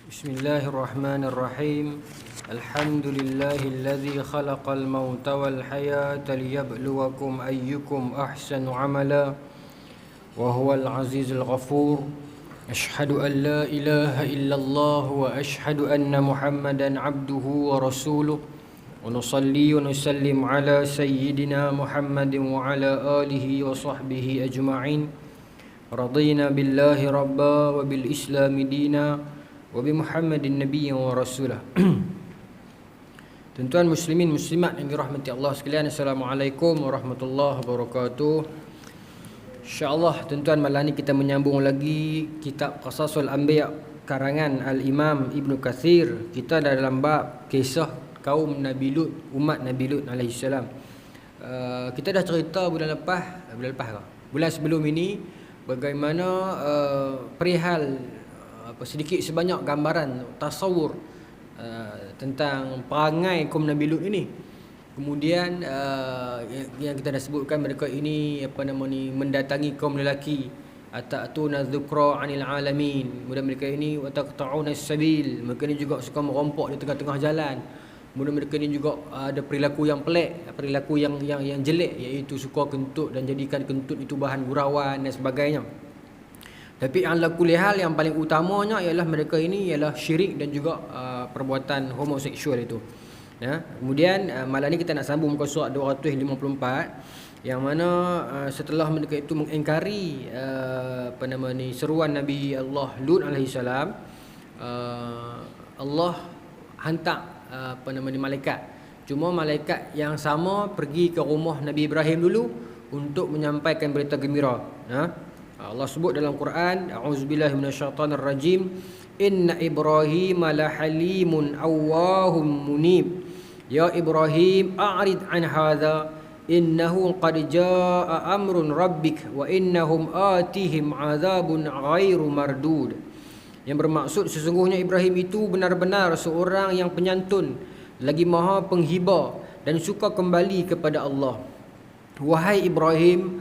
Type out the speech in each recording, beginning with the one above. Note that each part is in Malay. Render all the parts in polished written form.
Bismillahirrahmanirrahim. Alhamdulillahilladzi khalaqal mauta wal hayata liyabluwakum ayyukum ahsanu amala wa huwal azizul ghafur. Ashhadu an la ilaha illallah wa ashhadu anna Muhammadan abduhu wa rasuluh. Wa nusalli wa nusallim ala sayyidina Muhammadin wa ala alihi wa sahbihi ajma'in. Radina billahi rabba wa bil islami dina wa bi Muhammadin nabiyyan wa rasulah. Tuan-tuan muslimin muslimat yang dirahmati Allah sekalian, Assalamualaikum warahmatullahi wabarakatuh. InsyaAllah tuan-tuan, malam ni kita menyambung lagi kitab Qasasul Anbiya karangan Al-Imam Ibn Kathir. Kita dalam bab kisah kaum Nabi Lut, umat Nabi Lut AS. Kita dah cerita bulan sebelum ini bagaimana perihal sedikit sebanyak gambaran tasawur tentang perangai kaum Nabi Lut ini. Kemudian yang kita dah sebutkan, mereka ini mendatangi kaum lelaki, atatuna dzukra 'anil alamin. Kemudian mereka ini wataqta'una as-sabil, mereka ini juga suka merompok di tengah-tengah jalan. Kemudian mereka ini juga ada perilaku yang pelik, perilaku yang jelek, iaitu suka kentut dan jadikan kentut itu bahan gurauan dan sebagainya. Tapi ala kulli hal, yang paling utamanya ialah mereka ini ialah syirik dan juga perbuatan homoseksual itu. Ya. Kemudian malam ni kita nak sambung muka surat 254, yang mana setelah mereka itu mengingkari seruan Nabi Allah Lut alaihi salam, Allah hantar malaikat. Cuma malaikat yang sama pergi ke rumah Nabi Ibrahim dulu untuk menyampaikan berita gembira. Allah sebut dalam Quran, a'udzubillahi minasyaitonir rajim, inna Ibrahim la halimun awwahum munib, ya Ibrahim a'rid an hadza innahu qad jaa amrun rabbik wa innahum atihim azabun ghairu mardud. Yang bermaksud, sesungguhnya Ibrahim itu benar-benar seorang yang penyantun, lagi maha penghibah dan suka kembali kepada Allah. Wahai Ibrahim,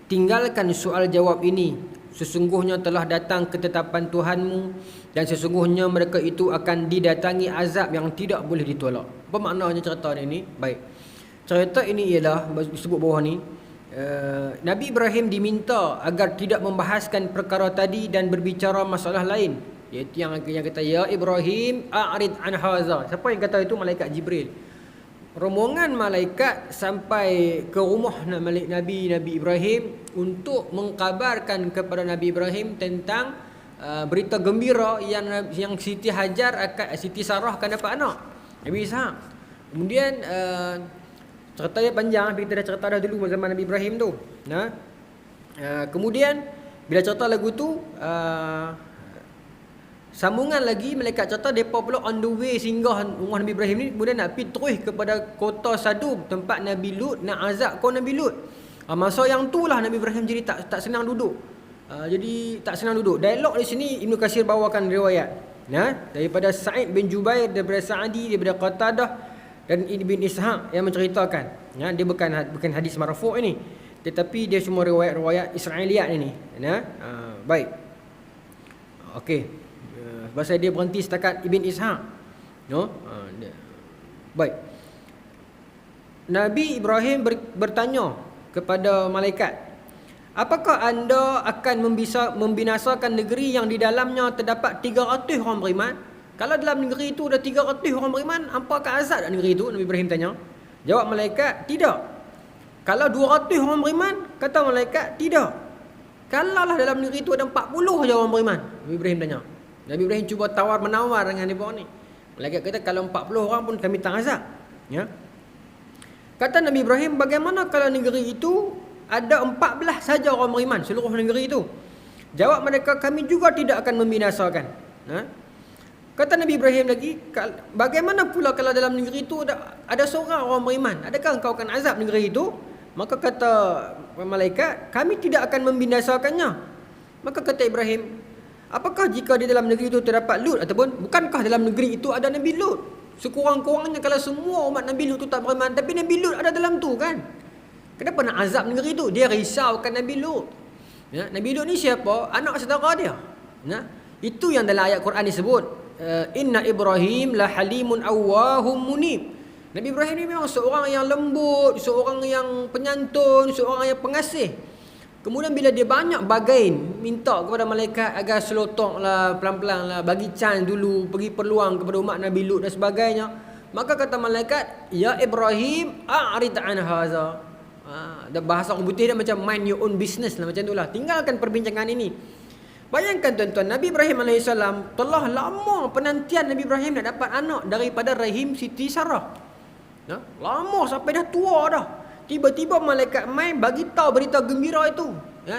tinggalkan soal jawab ini. Sesungguhnya telah datang ketetapan Tuhanmu, dan sesungguhnya mereka itu akan didatangi azab yang tidak boleh ditolak. Apa maknanya cerita ini? Baik. Cerita ini ialah disebut bawah ni, Nabi Ibrahim diminta agar tidak membahaskan perkara tadi dan berbicara masalah lain, iaitu yang kata ya Ibrahim a'rid an hadza. Siapa yang kata itu? Malaikat Jibril. Rombongan malaikat sampai ke rumah Nabi Ibrahim untuk mengkabarkan kepada Nabi Ibrahim tentang berita gembira yang Siti Sarah akan dapat anak, Nabi Ishaq. Kemudian cerita dia panjang, kita dah cerita dah dulu zaman Nabi Ibrahim tu. Kemudian bila cerita lagu tu, sambungan lagi, malaikat cerita mereka pula on the way singgah rumah Nabi Ibrahim ni, kemudian nak pergi terus kepada kota Sadum, tempat Nabi Lut, nak azab kaum Nabi Lut. Masa yang tu lah Nabi Ibrahim jadi tak senang duduk. Dialog di sini Ibn Katsir bawakan riwayat daripada Sa'id bin Jubair, daripada Sa'di, daripada Qatadah dan Ibn Ishaq yang menceritakan. Dia bukan hadis marfu' ini, tetapi dia semua riwayat Israiliyat ini. Baik. Okey. Pasal dia berhenti setakat Ibn Ishaq. Baik. Nabi Ibrahim bertanya kepada malaikat, apakah anda akan membinasakan negeri yang di dalamnya terdapat 300 orang beriman? Kalau dalam negeri itu ada 300 orang beriman, apa akan azab dalam negeri itu? Nabi Ibrahim tanya. Jawab malaikat, tidak. Kalau 200 orang beriman, kata malaikat, tidak. Kalau lah dalam negeri itu ada 40 je orang beriman, Nabi Ibrahim tanya. Nabi Ibrahim cuba tawar-menawar dengan mereka ni. Malaikat kata, kalau 40 orang pun kami tak azab. Kata Nabi Ibrahim, bagaimana kalau negeri itu ada 14 saja orang beriman, seluruh negeri itu? Jawab mereka, kami juga tidak akan membinasakan. Kata Nabi Ibrahim lagi, bagaimana pula kalau dalam negeri itu ada seorang orang beriman? Adakah engkau akan azab negeri itu? Maka kata malaikat, kami tidak akan membinasakannya. Maka kata Ibrahim, apakah jika di dalam negeri itu terdapat Lut, ataupun bukankah dalam negeri itu ada Nabi Lut? Sekurang-kurangnya kalau semua umat Nabi Lut itu tak beriman, tapi Nabi Lut ada dalam tu kan? Kenapa nak azab negeri itu? Dia risaukan Nabi Lut. Nabi Lut ni siapa? Anak saudara dia. Itu yang dalam ayat Quran disebut, inna Ibrahim la halimun awwahum munib. Nabi Ibrahim ni memang seorang yang lembut, seorang yang penyantun, seorang yang pengasih. Kemudian bila dia banyak bagain, minta kepada malaikat agar selotoklah, pelan-pelan lah, bagi chance dulu, bagi peluang kepada umat Nabi Lut dan sebagainya. Maka kata malaikat, ya Ibrahim, a'rid an haza. Dan bahasa orang putih dia macam mind your own business lah, macam itulah. Tinggalkan perbincangan ini. Bayangkan tuan-tuan, Nabi Ibrahim AS telah lama penantian Nabi Ibrahim nak dapat anak daripada rahim Siti Sarah. Lama sampai dah tua dah. Tiba-tiba malaikat main bagi tahu berita gembira itu,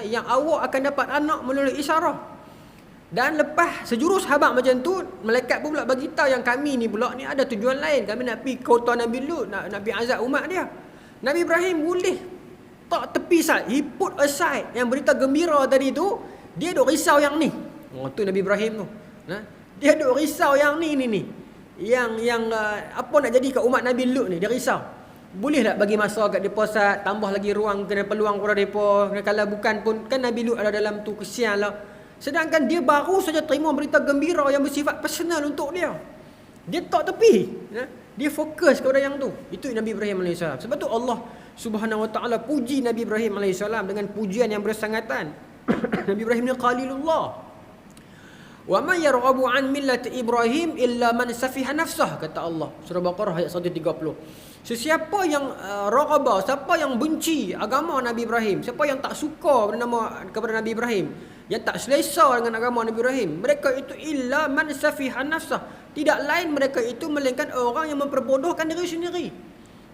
yang awak akan dapat anak melalui isyarah. Dan lepas sejurus habaq macam tu, malaikat pun pula bagi tahu yang kami ni pula ni ada tujuan lain. Kami nak pergi kota Nabi Lut, nak pergi azab umat dia. Nabi Ibrahim boleh tak tepi sat. He put aside yang berita gembira tadi tu. Dia duk risau yang ni. Tu Nabi Ibrahim tu. Dia duk risau yang ni. Yang apa nak jadi kat umat Nabi Lut ni, dia risau. Boleh tak bagi masa kat depa sat, tambah lagi ruang, kena peluang kepada depa. Kalau bukan pun kan Nabi Lut ada dalam tu, kesian lah. Sedangkan dia baru saja terima berita gembira yang bersifat personal untuk dia. Dia tak tepi. Dia fokus kepada yang tu. Itu Nabi Ibrahim AS. Sebab tu Allah Subhanahu Wa Taala puji Nabi Ibrahim AS dengan pujian yang bersangatan. Nabi Ibrahim ni Khalilullah. Wa man yarghabu an millati Ibrahim illa man safiha nafsah, kata Allah. Surah Baqarah ayat 130. Sesiapa yang raghabah, siapa yang benci agama Nabi Ibrahim, siapa yang tak suka kepada Nabi Ibrahim, yang tak selesa dengan agama Nabi Ibrahim, mereka itu illa man safiha nafsah. Tidak lain mereka itu melainkan orang yang memperbodohkan diri sendiri.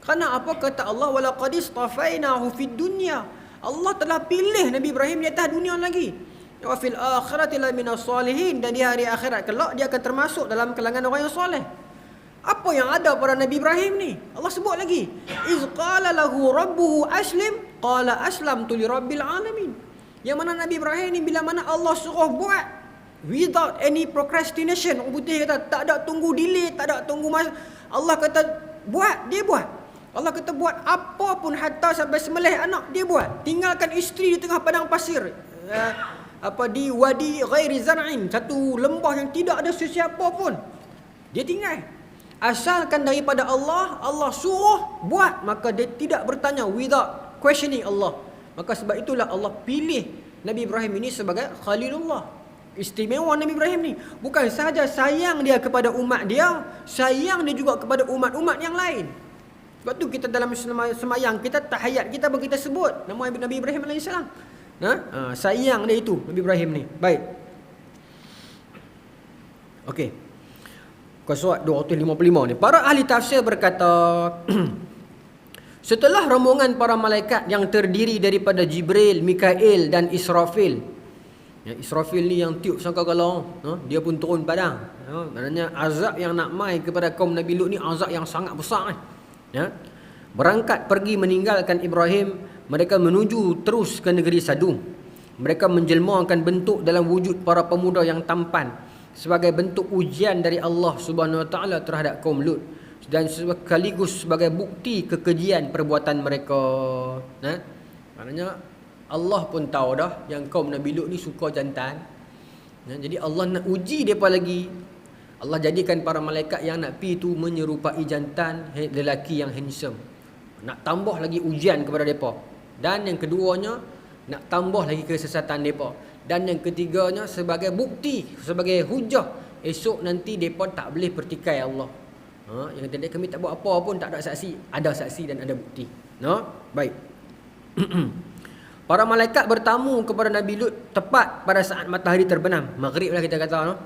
Kerana apa? Kata Allah, wa laqad istafainahu fid dunya. Allah telah pilih Nabi Ibrahim di atas dunia lagi. Wa fil akhirati la minas salihin, dan di hari akhirat kelak dia akan termasuk dalam kalangan orang yang soleh. Apa yang ada pada Nabi Ibrahim ni? Allah sebut lagi, iz qala lahu rabbuhu aslim qala aslamtu lirabbil alamin. Yang mana Nabi Ibrahim ni bila mana Allah suruh buat without any procrastination, orang putih kata tak ada tunggu delay, tak ada tunggu masa. Allah kata buat, dia buat. Allah kata buat apa pun, hatta sampai sembelih anak dia buat. Tinggalkan isteri di tengah padang pasir, di wadi ghairi zar'in, satu lembah yang tidak ada sesiapa pun, dia tinggal. Asalkan daripada Allah, Allah suruh buat, maka dia tidak bertanya, without questioning Allah. Maka sebab itulah Allah pilih Nabi Ibrahim ini sebagai Khalilullah. Istimewa Nabi Ibrahim ni bukan sahaja sayang dia kepada umat dia, sayang dia juga kepada umat-umat yang lain. Sebab tu kita dalam semayang, kita tahiyat kita pun kita sebut nama Nabi Ibrahim AS. Sayang dia itu Nabi Ibrahim ni. Baik. Okey. Surat 255 ni, para ahli tafsir berkata setelah rombongan para malaikat yang terdiri daripada Jibril, Mikail dan Israfil. Israfil ni yang tiup sangkakala, dia pun turun padang. Maknanya azab yang nak mai kepada kaum Nabi Lut ni azab yang sangat besar. Berangkat pergi meninggalkan Ibrahim, mereka menuju terus ke negeri Sadum. Mereka menjelmakan bentuk dalam wujud para pemuda yang tampan sebagai bentuk ujian dari Allah Subhanahu Wa Taala terhadap kaum Lut, dan sekaligus sebagai bukti kekejian perbuatan mereka. Maknanya Allah pun tahu dah yang kaum Nabi Lut ni suka jantan. Jadi Allah nak uji mereka lagi. Allah jadikan para malaikat yang nak pergi tu menyerupai jantan lelaki yang handsome. Nak tambah lagi ujian kepada mereka. Dan yang keduanya, nak tambah lagi kesesatan mereka. Dan yang ketiganya, sebagai bukti, sebagai hujah, esok nanti mereka tak boleh pertikai Allah. Yang kata kami tak buat apa pun, tak ada saksi. Ada saksi dan ada bukti. Baik. Para malaikat bertamu kepada Nabi Lut tepat pada saat matahari terbenam. Maghrib lah kita kata.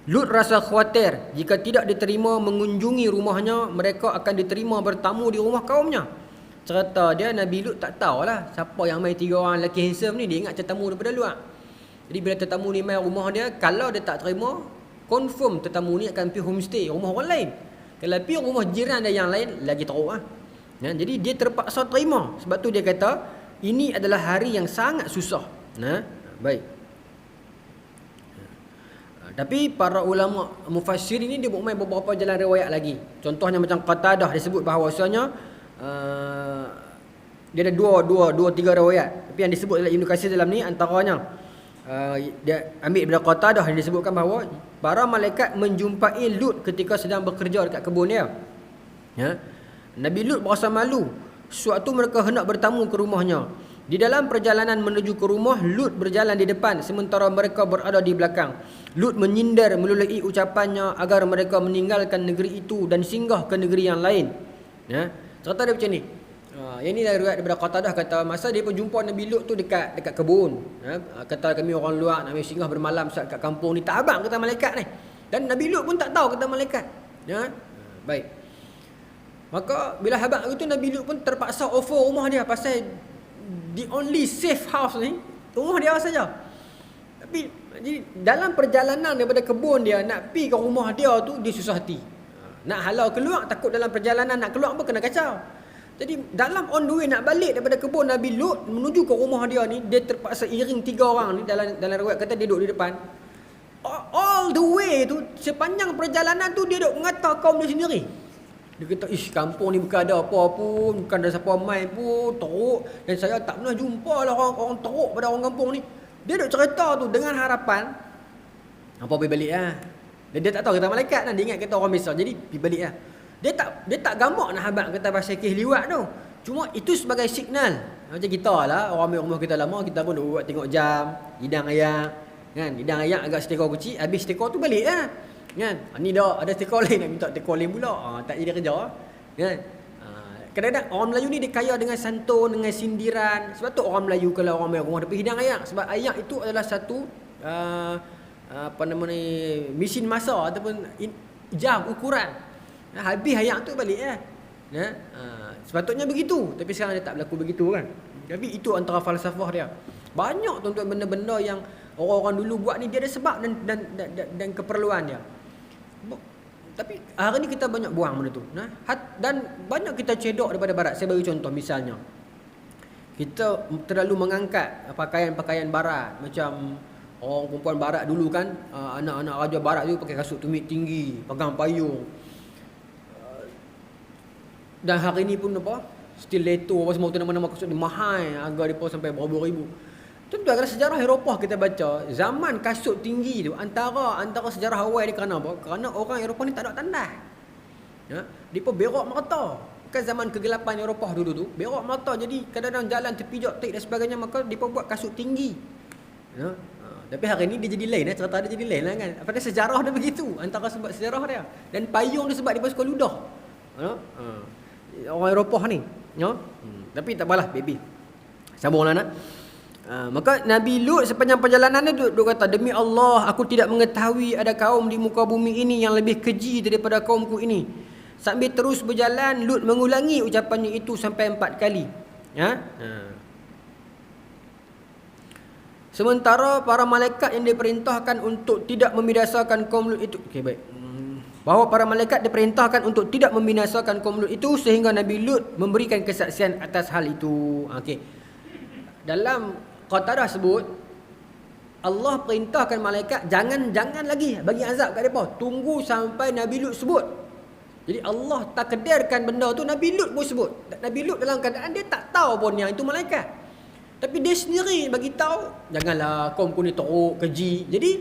Lut rasa khawatir jika tidak diterima mengunjungi rumahnya, mereka akan diterima bertamu di rumah kaumnya. Cerita dia, Nabi Lut tak tahulah siapa yang mai 3 orang lelaki handsome ni. Dia ingat tetamu daripada luar. Jadi bila tetamu ni mai rumah dia, kalau dia tak terima, confirm tetamu ni akan pergi homestay, rumah orang lain. Kalau pergi rumah jiran dia yang lain, lagi teruk lah. Jadi dia terpaksa terima. Sebab tu dia kata ini adalah hari yang sangat susah. Baik. Tapi para ulama mufassir ini dia buat main beberapa jalan riwayat lagi. Contohnya macam Qatadah disebut bahawasanya dia ada dua tiga riwayat. Tapi yang disebut oleh Ibnu Katsir dalam ni antaranya dia ambil daripada Qatadah yang disebutkan bahawa para malaikat menjumpai Lut ketika sedang bekerja dekat kebun dia. Ya. Nabi Lut berasa malu. Suatu mereka hendak bertamu ke rumahnya. Di dalam perjalanan menuju ke rumah, Lut berjalan di depan sementara mereka berada di belakang. Lut menyindir melalui ucapannya agar mereka meninggalkan negeri itu dan singgah ke negeri yang lain. Ya. Cerita dia macam ni. Yang ni dari riwayat daripada Qatadah, kata masa dia jumpa Nabi Lut tu dekat kebun. Kata kami orang luar nak singgah bermalam dekat kampung ni, tak abang kata malaikat ni. Dan Nabi Lut pun tak tahu kata malaikat. Ya. Baik. Maka bila habaq itu, Nabi Lut pun terpaksa offer rumah dia pasal the only safe house ni rumah dia saja. Tapi jadi dalam perjalanan daripada kebun dia nak pi ke rumah dia tu, dia susah hati. Nak halau keluar, takut dalam perjalanan nak keluar pun kena kacau. Jadi dalam on the way nak balik daripada kebun Nabi Lut menuju ke rumah dia ni, dia terpaksa iring 3 orang ni. Dalam riwayat kata dia duduk di depan. All the way tu, sepanjang perjalanan tu dia duduk mengata kaum dia sendiri. Dia kata, kampung ni bukan ada apa pun, bukan ada siapa main pun, teruk. Dan saya tak pernah jumpa lah orang teruk pada orang kampung ni. Dia duk cerita tu dengan harapan apa pergi balik lah. Dan dia tak tahu kata malaikat kan, dia ingat kata orang biasa. Jadi pergi balik lah. Dia tak gamak nak habaq kata pasal kes liwat tu. Cuma itu sebagai signal. Macam kita lah, orang ambil rumah kita lama, kita pun buat tengok jam, hidang ayak kan, hidang ayak agak setekor kecil, habis setekor tu balik lah kan. Ni dah ada setekor lain, nak minta setekor lain pula. Tak jadi kerja kan. Kadang-kadang orang Melayu ni dia kaya dengan santun, dengan sindiran. Sebab tu orang Melayu kalau orang ambil rumah dia pergi hidang ayak, sebab ayak itu adalah satu mesin masa ataupun jam ukuran. Habis ayak tu balik lah. Sepatutnya begitu, tapi sekarang dia tak berlaku begitu kan. Tapi itu antara falsafah dia. Banyak tuan-tuan benda-benda yang orang-orang dulu buat ni, dia ada sebab dan keperluan dia. Tapi hari ni kita banyak buang benda tu. Dan banyak kita cedok daripada barat. Saya bagi contoh misalnya, kita terlalu mengangkat pakaian-pakaian barat. Macam orang perempuan barat dulu kan, anak-anak raja barat tu pakai kasut tumit tinggi, pegang payung. Dan hari ni pun apa, stiletto apa semua tu, nama-nama kasut ni mahal, harga dia pun sampai berapa ribu. Tentu kalau sejarah Eropah kita baca, zaman kasut tinggi tu antara sejarah awal ni kerana apa? Kerana orang Eropah ni tak ada tandas. Ya, depa berak merata. Kan zaman kegelapan Eropah dulu tu, berak merata. Jadi kadang-kadang jalan terpijak tik dan sebagainya, maka depa buat kasut tinggi. Ya. Tapi hari ni dia jadi lain, cerita dia jadi lain lah kan. Pada sejarah dia begitu, antara sebab sejarah dia. Dan payung dia sebab dia suka ludah. Ya. Orang Eropah ni, ya. Tapi tak apalah, baby. Sambunglah nak. Maka Nabi Lut sepanjang perjalanan dia duk kata, demi Allah, aku tidak mengetahui ada kaum di muka bumi ini yang lebih keji daripada kaumku ini. Sambil terus berjalan, Lut mengulangi ucapannya itu sampai 4 kali. Ya. Sementara para malaikat yang diperintahkan untuk tidak membinasakan kaum Lut itu, okey baik. Bahawa para malaikat diperintahkan untuk tidak membinasakan kaum Lut itu, sehingga Nabi Lut memberikan kesaksian atas hal itu. Okey. Dalam Qatadah sebut, Allah perintahkan malaikat jangan lagi bagi azab kat depa. Tunggu sampai Nabi Lut sebut. Jadi Allah takdirkan benda tu Nabi Lut pun sebut. Nabi Lut dalam keadaan dia tak tahu pun yang itu malaikat. Tapi dia sendiri bagi tahu, janganlah kaumku ni teruk, keji. Jadi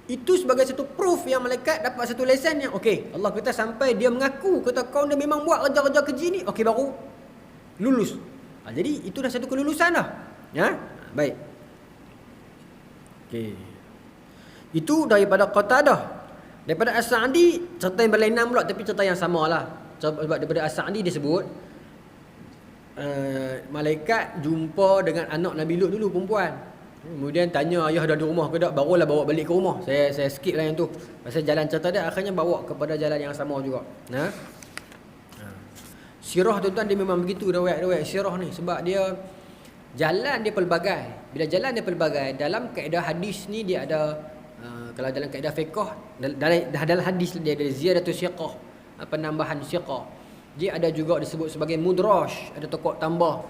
itu sebagai satu proof yang malaikat dapat satu lesson yang okey. Allah kata sampai dia mengaku kata kaum dia memang buat kerja-kerja keji ni, okey baru lulus. Jadi itu dah satu kelulusan dah. Ya? Baik. Okey. Itu daripada Qatadah. Daripada As-Sa'di, cerita yang berlainan pula tapi cerita yang samalah. Sebab daripada As-Sa'di dia sebut malaikat jumpa dengan anak Nabi Lut dulu, perempuan. Kemudian tanya ayah dah di rumah ke tak, barulah bawa balik ke rumah. Saya skip lah yang tu. Pasal jalan cerita dia akhirnya bawa kepada jalan yang sama juga. Sirah tuan-tuan dia memang begitu riwayat sirah ni, sebab dia jalan dia pelbagai. Bila jalan dia pelbagai, dalam kaedah hadis ni dia ada kalau dalam kaedah fiqh, dalam hadis dia ada ziyadatus siqah, penambahan siqah. Dia ada juga disebut sebagai mudraj, ada tokok tambah.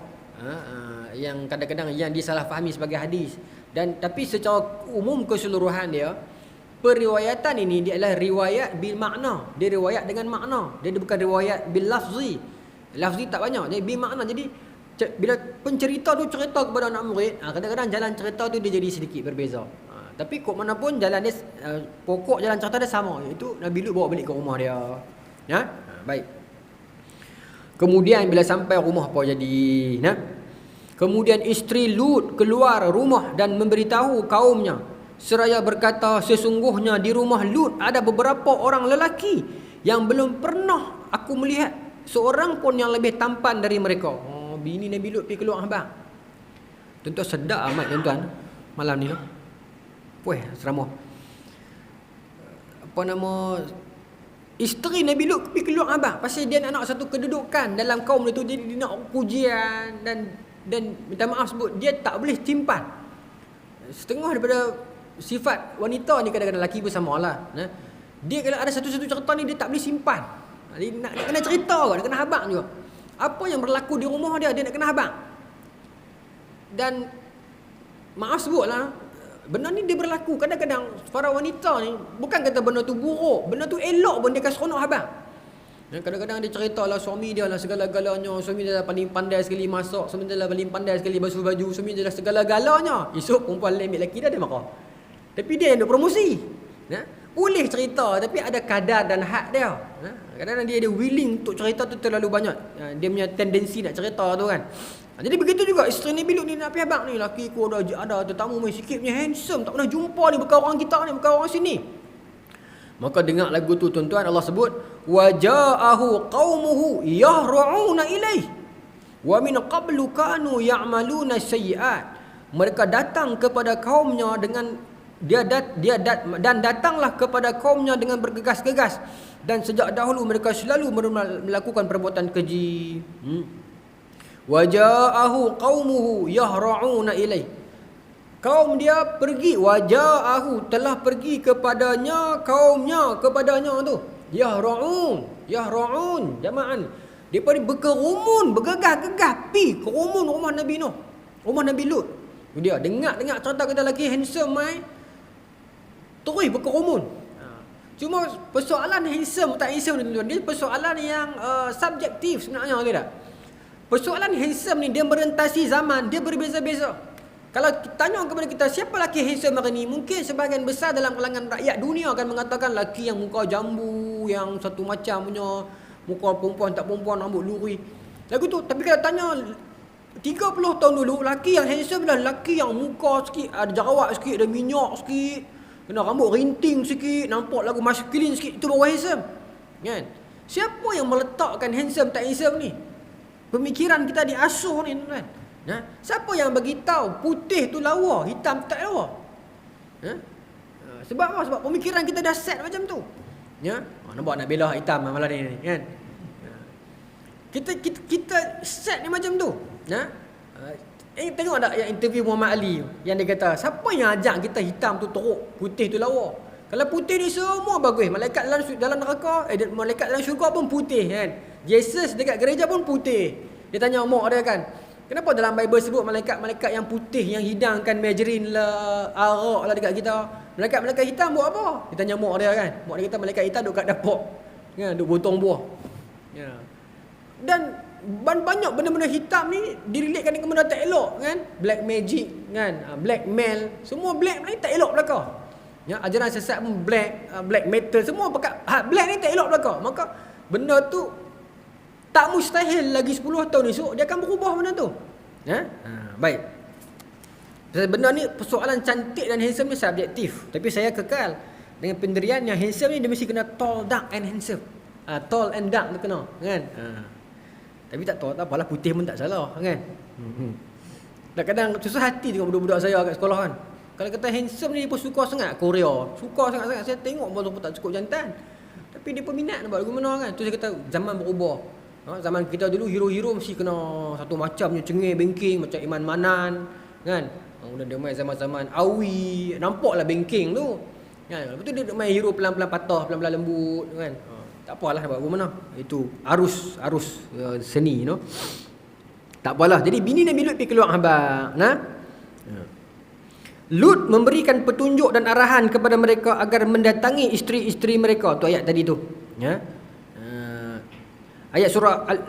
Yang kadang-kadang yang disalahfahami sebagai hadis. Dan tapi secara umum keseluruhan dia, periwayatan ini dia adalah riwayat bil makna. Dia riwayat dengan makna. Dia bukan riwayat bil lafzi. Lafzi tak banyak, jadi bil makna. Jadi bila pencerita tu cerita kepada anak murid, kadang-kadang jalan cerita tu dia jadi sedikit berbeza. Tapi kok mana pun jalan dia, pokok jalan cerita dia sama, iaitu Nabi Lut bawa balik ke rumah dia. Ya? Baik. Kemudian bila sampai rumah apa jadi? Kemudian isteri Lut keluar rumah dan memberitahu kaumnya, seraya berkata, sesungguhnya di rumah Lut ada beberapa orang lelaki yang belum pernah aku melihat seorang pun yang lebih tampan dari mereka. Bini Nabi Lut pergi keluar abang. Tentu sedap amat tuan-tuan malam ni tu. Puih ceramah. Apa nama, isteri Nabi Lut pergi keluar abang pasal dia nak satu kedudukan dalam kaum itu, jadi dia nak pujian dan minta maaf sebut dia tak boleh simpan. Setengah daripada sifat wanita ni, kadang-kadang lelaki pun samalah. Dia kalau ada satu-satu cerita ni dia tak boleh simpan. Dia nak kena cerita juga, dia kena habaq juga. Apa yang berlaku di rumah dia nak kena habaq. Dan maaf sebutlah, benda ni dia berlaku. Kadang-kadang para wanita ni bukan kata benda tu buruk, benda tu elok pun dia akan seronok habaq. Kadang-kadang dia cerita lah suami dia lah segala-galanya, suami dia lah paling pandai sekali masak, suami dia lah paling pandai sekali basuh baju, suami dia lah segala-galanya. Esok perempuan lain ambil lelaki dia marah. Tapi dia yang nak promosi. Boleh cerita tapi ada kadar dan had dia. Kadang-kadang dia ada willing untuk cerita tu terlalu banyak. Dia punya tendensi nak cerita tu kan. Jadi begitu juga isteri Nabi Lut ni nak pergi habaq ni, laki ku ada tetamu mai sikit punya handsome, tak pernah jumpa ni, bukan orang kita ni, bukan orang sini. Maka dengar lagu tu tuan-tuan, Allah sebut waja'ahu qaumuhu yahra'una ilaih wa min qablu kanu ya'maluna sayyi'at. Mereka datang kepada kaumnya dengan dan datanglah kepada kaumnya dengan bergegas-gegas, dan sejak dahulu mereka selalu melakukan perbuatan keji. Waja'ahu qaumuhu yahra'una ilaih. Kaum dia pergi, waja'ahu telah pergi kepadanya, kaumnya kepadanya tu. Yahra'un jama'an. Depa ni berkerumun, bergegah-gegah pi ke rumah Nabi Nuh, rumah Nabi Lut. Dia dengar cerita kata lelaki handsome mai, terus berkerumun. Cuma persoalan handsome tak handsome ni tuan-tuan, dia persoalan yang subjektif sebenarnya, ke tak? Persoalan handsome ni dia merentasi zaman, dia berbeza-beza. Kalau tanya kepada kita siapa lelaki handsome hari ni, mungkin sebahagian besar dalam kalangan rakyat dunia akan mengatakan lelaki yang muka jambu, yang satu macam punya, muka perempuan tak perempuan, rambut luri. Lagu tu. Tapi kalau tanya 30 tahun dulu, lelaki yang handsome adalah lelaki yang muka sikit ada jerawat sikit, ada minyak sikit, kena rambut rinting sikit, nampak lagu maskulin sikit, itu baru handsome. Kan? Siapa yang meletakkan handsome tak handsome ni? Pemikiran kita diasuh ni tuan. Siapa yang bagi tahu putih tu lawa, hitam tak lawa? Sebab apa? Sebab pemikiran kita dah set macam tu. Nampak nak belah hitam malam ni kan? Kita set ni macam tu. Tengok tak yang interview Muhammad Ali yang dia kata, siapa yang ajak kita hitam tu teruk, putih tu lawa? Kalau putih ni semua bagus. Malaikat dalam neraka, malaikat dalam syurga pun putih kan? Jesus dekat gereja pun putih. Dia tanya mak dia kan, kenapa dalam Bible sebut malaikat-malaikat yang putih, yang hidangkan margarine lah, arak lah dekat kita? Malaikat-malaikat hitam buat apa? Dia tanya mak dia kan. Mak dia kata malaikat hitam duduk kat dapur kan, duduk potong buah. Dan banyak benda-benda hitam ni direlatekan dengan benda tak elok kan. Black magic kan, blackmail, semua black ni tak elok belaka. Ajaran sesat pun black metal, semua pakai black ni tak elok belaka. Maka benda tu tak mustahil lagi 10 tahun esok dia akan berubah benda tu. Baik. Benda ni persoalan cantik dan handsome ni subjektif. Tapi saya kekal dengan pendirian yang handsome ni dia mesti kena tall, dark and handsome. Tall and dark tu kena kan. Tapi tak tahu tak apalah, putih pun tak salah kan. Kadang-kadang susah hati tengok budak-budak saya kat sekolah kan. Kalau kata handsome ni dia pun suka sangat Korea. Suka sangat-sangat. Saya tengok pun tak cukup jantan. Tapi dia pun minat nak buat lagu mana kan. Tu saya kata zaman berubah. Zaman kita dulu hero-hero mesti kena satu macamnya, cengih bengking macam Iman Manan kan. Kemudian dia main zaman-zaman Awi, nampaklah bengking tu kan. Lepas tu dia main hero pelan-pelan patah, pelan-pelan lembut kan. Tak apalah buat lagu mana. Itu arus seni no. Tak apalah. Jadi bini Nabi Lut pergi keluar habaq. Lut memberikan petunjuk dan arahan kepada mereka agar mendatangi isteri-isteri mereka. Tu ayat tadi tu. Ayat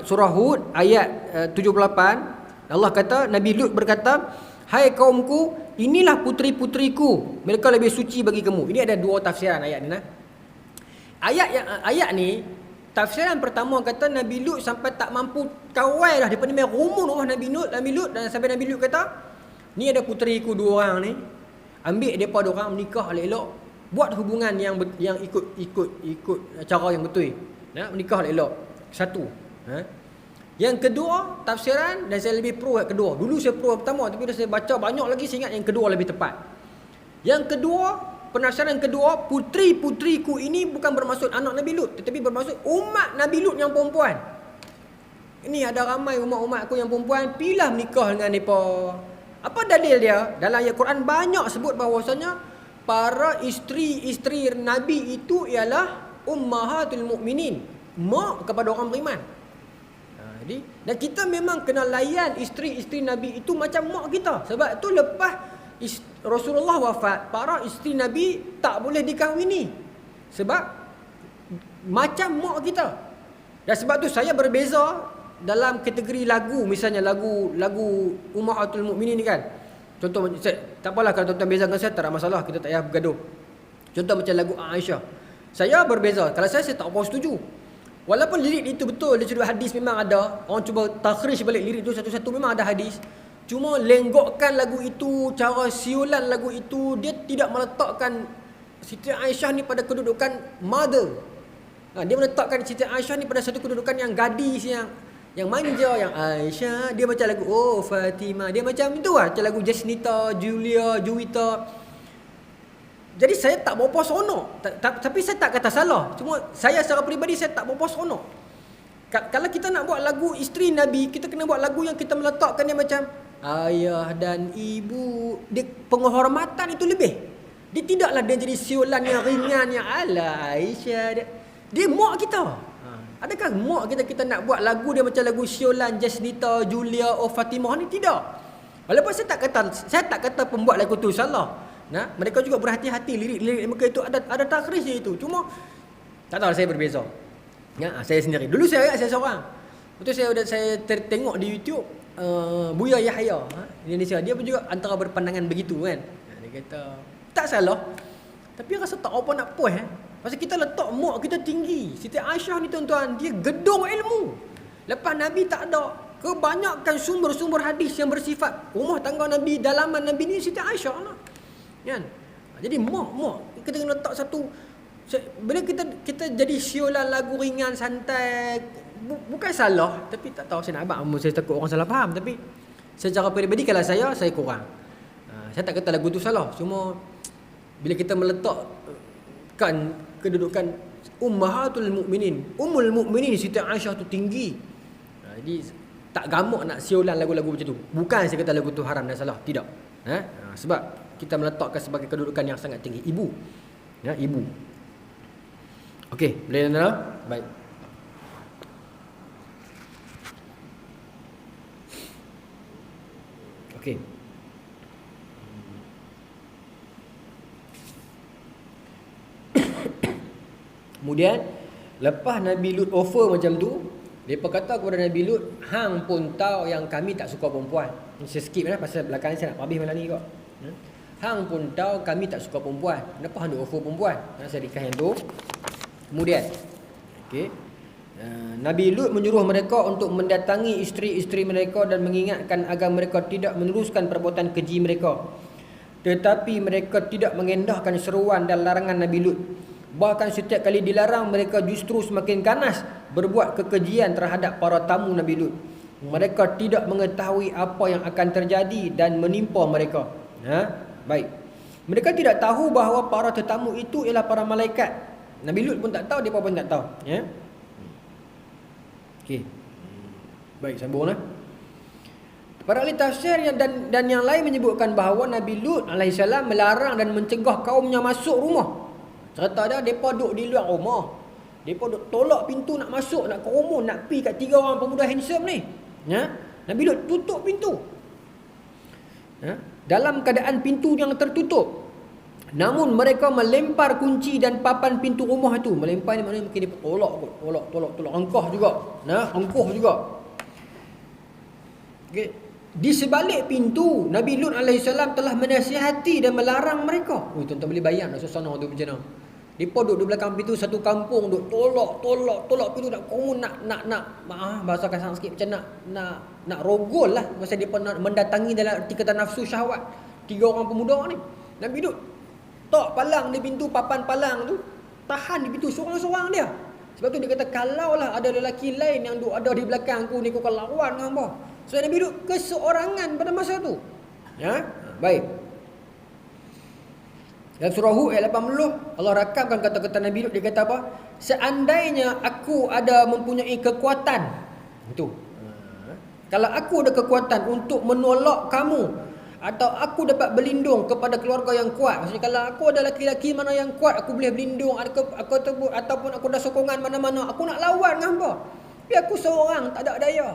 surah Hud ayat 78 Allah kata, Nabi Lut berkata, hai kaumku, inilah puteri-puteriku, mereka lebih suci bagi kamu. Ini ada dua tafsiran ayat ni. Ayat ni, tafsiran pertama kata Nabi Lut sampai tak mampu kawal dah daripada rumun rumah Nabi Lut, dan sampai Nabi Lut kata, ni ada puteriku dua orang ni, ambil depa dua orang, menikah elok-elok, buat hubungan yang ikut cara yang betul. Menikah elok-elok. Satu. Yang kedua, tafsiran, dan saya lebih pro yang kedua. Dulu saya pro yang pertama, tapi dah saya baca banyak lagi, saya ingat yang kedua lebih tepat. Yang kedua, penafsiran kedua, puteri-puteriku ini bukan bermaksud anak Nabi Lut, tetapi bermaksud umat Nabi Lut yang perempuan. Ini ada ramai umat-umat aku yang perempuan, pilah menikah dengan mereka. Apa dalil dia? Dalam ayat Quran banyak sebut bahawasanya para isteri-isteri Nabi itu ialah ummahatul mukminin, mak kepada orang beriman. Dan kita memang kena layan isteri-isteri Nabi itu macam mak kita. Sebab tu lepas Rasulullah wafat, para isteri Nabi tak boleh dikahwini. Sebab macam mak kita. Dan sebab tu saya berbeza dalam kategori lagu. Misalnya lagu Ummahatul Mukminin ni kan. Contoh, tak apalah kalau tuan-tuan beza dengan saya, tak ada masalah, kita tak payah bergaduh. Contoh macam lagu Aisyah. Saya berbeza. Kalau saya tak apa setuju. Walaupun lirik itu betul, dia sudut hadis memang ada. Orang cuba takhrij balik lirik itu satu-satu, memang ada hadis. Cuma lenggokkan lagu itu, cara siulan lagu itu, dia tidak meletakkan Siti Aisyah ni pada kedudukan mother. Dia meletakkan Siti Aisyah ni pada satu kedudukan yang gadis, yang manja, yang Aisyah. Dia macam lagu Fatimah, dia macam itu lah, macam lagu Jasnita, Julia, Juwita. Jadi saya tak berapa seronok, tapi saya tak kata salah. Cuma saya secara peribadi saya tak berapa seronok. Kalau kita nak buat lagu isteri Nabi, kita kena buat lagu yang kita meletakkan dia macam ayah dan ibu. Dia penghormatan itu lebih. Dia tidaklah dia jadi siulan yang ringan, yang ala Aisyah. Dia mak kita. Adakah mak kita nak buat lagu dia macam lagu siulan Jasnita, Julia, Fatimah ni? Tidak. Walaupun saya tak kata pembuat lagu tu salah. Mereka juga berhati-hati, lirik-lirik mereka itu ada takhrij dia itu. Cuma tak tahu, saya berbeza. Saya sendiri. Dulu saya seorang. Betul, saya tengok di YouTube Buya Yahya Indonesia. Dia pun juga antara berpandangan begitu kan. Dia kata tak salah, tapi rasa tak apa nak puas pasal kita letak mak kita tinggi. Siti Aisyah ni tuan-tuan, dia gedung ilmu. Lepas Nabi tak ada, kebanyakan sumber-sumber hadis yang bersifat rumah tangga Nabi, dalaman Nabi ni Siti Aisyah lah. Kan? Jadi mak kita kena letak satu. Bila kita jadi siulan lagu ringan santai, bukan salah, tapi tak tahu saya nak abang, saya takut orang salah faham. Tapi secara peribadi kalau saya kurang. Saya tak kata lagu tu salah, cuma bila kita meletakkan kedudukan ummahatul mukminin, ummul mukminin Siti Aisyah tu tinggi. Jadi tak gamak nak siulan lagu-lagu macam tu. Bukan saya kata lagu tu haram dan salah, tidak. Sebab kita meletakkan sebagai kedudukan yang sangat tinggi, ibu. Ibu. Okey, boleh anda? Baik. Okey. Kemudian lepas Nabi Lut offer macam tu, mereka kata kepada Nabi Lut, hang pun tahu yang kami tak suka perempuan. Saya skip pasal belakang ni saya nak habis malam ni kot. Hang pun tahu kami tak suka perempuan. Kenapa hang offer perempuan? Saya dikah yang tu. Kemudian Nabi Lut menyuruh mereka untuk mendatangi isteri-isteri mereka dan mengingatkan agar mereka tidak meneruskan perbuatan keji mereka. Tetapi mereka tidak mengendahkan seruan dan larangan Nabi Lut. Bahkan setiap kali dilarang, mereka justru semakin ganas berbuat kekejian terhadap para tamu Nabi Lut. Mereka tidak mengetahui apa yang akan terjadi dan menimpa mereka. Baik. Mereka tidak tahu bahawa para tetamu itu ialah para malaikat. Nabi Lut pun tak tahu, mereka pun tak tahu. Okey. Baik, sambunglah. Para ahli tafsir dan yang lain menyebutkan bahawa Nabi Lut alaihissalam melarang dan mencegah kaumnya masuk rumah. Cerita dia, mereka duduk di luar rumah. Mereka duduk tolak pintu nak masuk, nak ke rumah, nak pergi kat 3 orang pemuda handsome ni. Nabi Lut tutup pintu. Dalam keadaan pintu yang tertutup. Namun mereka melempar kunci dan papan pintu rumah itu. Melempar ni maknanya mungkin dia tolak. Angkah juga. Angkuh juga. Okey. Di sebalik pintu, Nabi Lut AS telah menasihati dan melarang mereka. Tuan-tuan boleh bayang nak suasana tu macam mana. Mereka duduk di belakang pintu satu kampung, duduk tolak pintu nak komun, nak bahasa kasar sikit macam nak rogol lah. Masa dia nak mendatangi dalam arti kata nafsu syahwat 3 orang pemuda ni. Nabi Lut tok palang di pintu, papan palang tu, tahan di pintu seorang-seorang dia. Sebab tu dia kata, kalaulah ada lelaki lain yang duduk ada di belakang aku ni, kau akan lawan dengan hamba. So Nabi Lut keseorangan pada masa tu. Ya, baik. Dalam surah Hud ayat 80, Allah rakamkan kata-kata Nabi Lut. Dia kata apa? Seandainya aku ada mempunyai kekuatan, itu. Kalau aku ada kekuatan untuk menolak kamu, atau aku dapat berlindung kepada keluarga yang kuat. Maksudnya kalau aku ada laki-laki mana yang kuat, aku boleh berlindung, ataupun aku ada sokongan mana-mana, aku nak lawan dengan hamba. Tapi aku seorang, tak ada daya.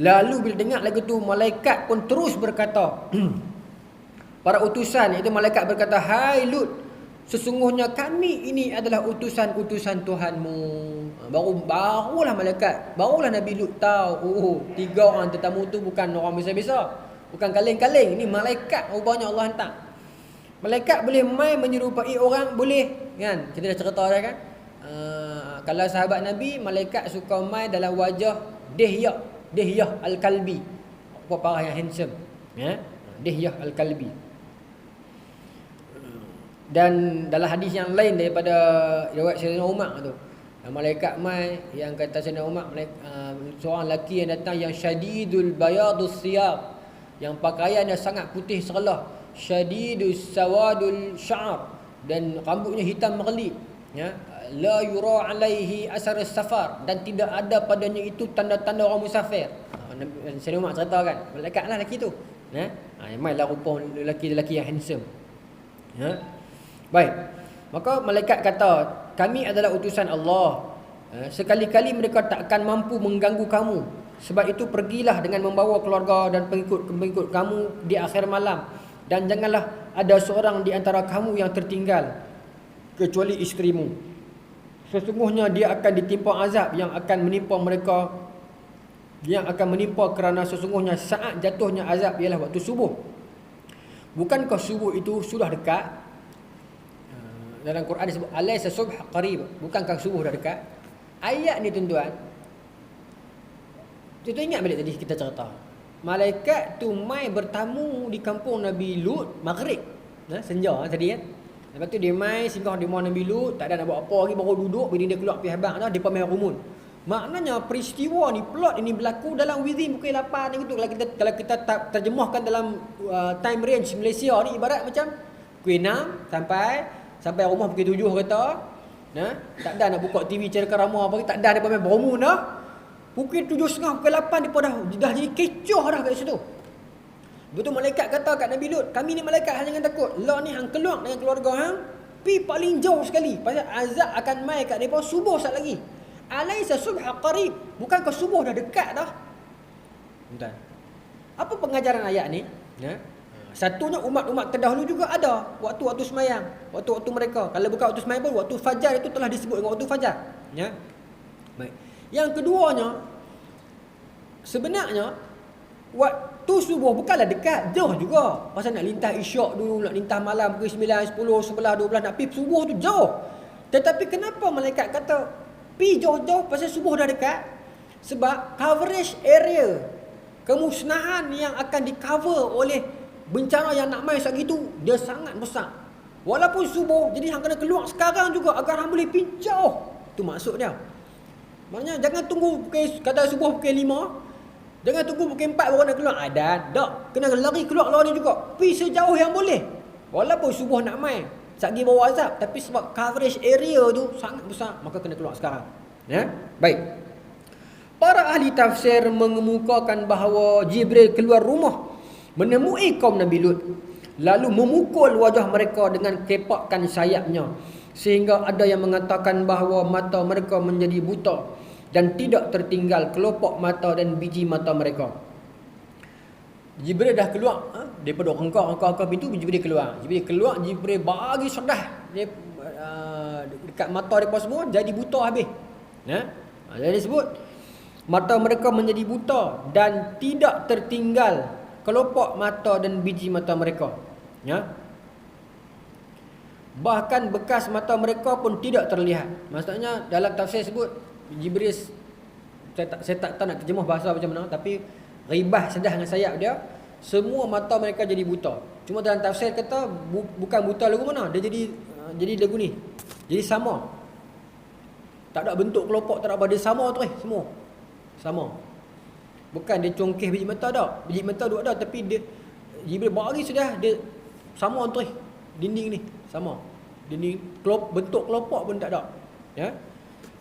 Lalu bila dengar lagu tu, malaikat pun terus berkata, para utusan, iaitu malaikat berkata, hai Lut, sesungguhnya kami ini adalah utusan-utusan Tuhanmu. Barulah malaikat, barulah Nabi Lut tahu, 3 orang tetamu tu bukan orang biasa-biasa, bukan kaleng-kaleng. Ini malaikat rupanya Allah hantar. Malaikat boleh mai menyerupai orang, boleh kan? Kita dah cerita dah kan. Kalau sahabat Nabi, malaikat suka mai dalam wajah Dihyah Al-Kalbi, apa parah yang handsome, ya? Dihyah Al-Kalbi. Dan dalam hadis yang lain daripada riwayat Sayyidina Umar tu, malaikat mai yang kata Sayyidina Umar, seorang lelaki yang datang yang syadidul bayadus siyab, yang pakaiannya sangat putih serlah, syadidus sawadul sya'r, dan rambutnya hitam merlip, ya, la yura alaihi asar safar, dan tidak ada padanya itu tanda-tanda orang musafir. Sayyidina Umar cerita kan, malaikat lah lelaki tu, ya, mailah rupa lelaki-lelaki yang handsome, ya. Baik, maka malaikat kata, kami adalah utusan Allah. Sekali-kali mereka tak akan mampu mengganggu kamu. Sebab itu pergilah dengan membawa keluarga dan pengikut-pengikut kamu di akhir malam. Dan janganlah ada seorang di antara kamu yang tertinggal, kecuali isterimu. Sesungguhnya dia akan ditimpa azab yang akan menimpa mereka, yang akan menimpa kerana sesungguhnya saat jatuhnya azab ialah waktu subuh. Bukankah subuh itu sudah dekat? Dalam Quran disebut alaysa subh qarib, bukankah subuh dah dekat? Ayat ni tuan-tuan, kita ingat balik tadi kita cerita, malaikat tu mai bertamu di kampung Nabi Lut maghrib, senja tadi kan. Lepas tu dia mai singgah di rumah Nabi Lut, tak ada nak buat apa lagi, baru duduk, bila dia keluar pergi habaq dah, dia pamai rumun. Maknanya peristiwa ni, plot ini berlaku dalam within pukul 8 ni gitu. Kalau kita terjemahkan dalam time range Malaysia ni, ibarat macam pukul 6 sampai rumah pukul 7 kata. Tak ada nak buka TV cari karama apa, tak ada, dia pamai berumun dah. Pukul 7.30, pukul 8 dia dah jadi kecoh dah kat situ. Betul malaikat kata kat Nabi Lut, kami ni malaikat, jangan takut. Lah ni hang keluar dengan keluarga hang, pi paling jauh sekali. Pasal azab akan mai kat depa subuh sat lagi. Alaysa subha qarib, bukankah subuh dah dekat dah? Betul. Apa pengajaran ayat ni? Satunya umat-umat terdahulu juga ada waktu-waktu semayang, waktu-waktu mereka. Kalau bukan waktu semayang pun, waktu fajar itu telah disebut dengan waktu fajar, ya. Baik. Yang keduanya, sebenarnya waktu subuh bukanlah dekat, jauh juga. Pasal nak lintas isyak dulu, nak lintas malam pukul 9, 10, 11, 12, nak pergi subuh tu jauh. Tetapi kenapa malaikat kata pergi jauh-jauh pasal subuh dah dekat? Sebab coverage area, kemusnahan yang akan di-cover oleh bencana yang nak mai saat itu, dia sangat besar. Walaupun subuh, jadi hang kena keluar sekarang juga agar hang boleh pergi jauh. Itu maksud dia. Maknanya jangan tunggu kata subuh pukul 5, jangan tunggu pukul 4 baru nak keluar. Tak, kena lari keluar ni juga. Pergi sejauh yang boleh. Walaupun subuh nak mai, satgi bawa azab, tapi sebab coverage area tu sangat besar, maka kena keluar sekarang. Ya? Baik. Para ahli tafsir mengemukakan bahawa Jibril keluar rumah menemui kaum Nabi Lut, lalu memukul wajah mereka dengan kepakkan sayapnya, sehingga ada yang mengatakan bahawa mata mereka menjadi buta dan tidak tertinggal kelopak mata dan biji mata mereka. Jibril dah keluar daripada rengkau pintu. Jibril keluar, Jibril bagi sedah dia dekat mata mereka semua, jadi buta habis. Jadi disebut Mata mereka menjadi buta dan tidak tertinggal kelopak mata dan biji mata mereka. Ya. Bahkan bekas mata mereka pun tidak terlihat. Maksudnya dalam tafsir sebut Jibril, saya tak tahu nak terjemah bahasa macam mana, tapi ribah sedah dengan sayap dia, semua mata mereka jadi buta. Cuma dalam tafsir kata bukan buta lagu mana, dia jadi lagu ni. Jadi sama. Tak ada bentuk kelopak, tak ada apa, dia sama tu semua. Sama. Bukan dia congkeh biji mata dak. Biji mata duk ada, tapi dia Jibril bagi sudah dia sama tu dinding ni sama. Dinding bentuk kelopak pun tak ada. Ya.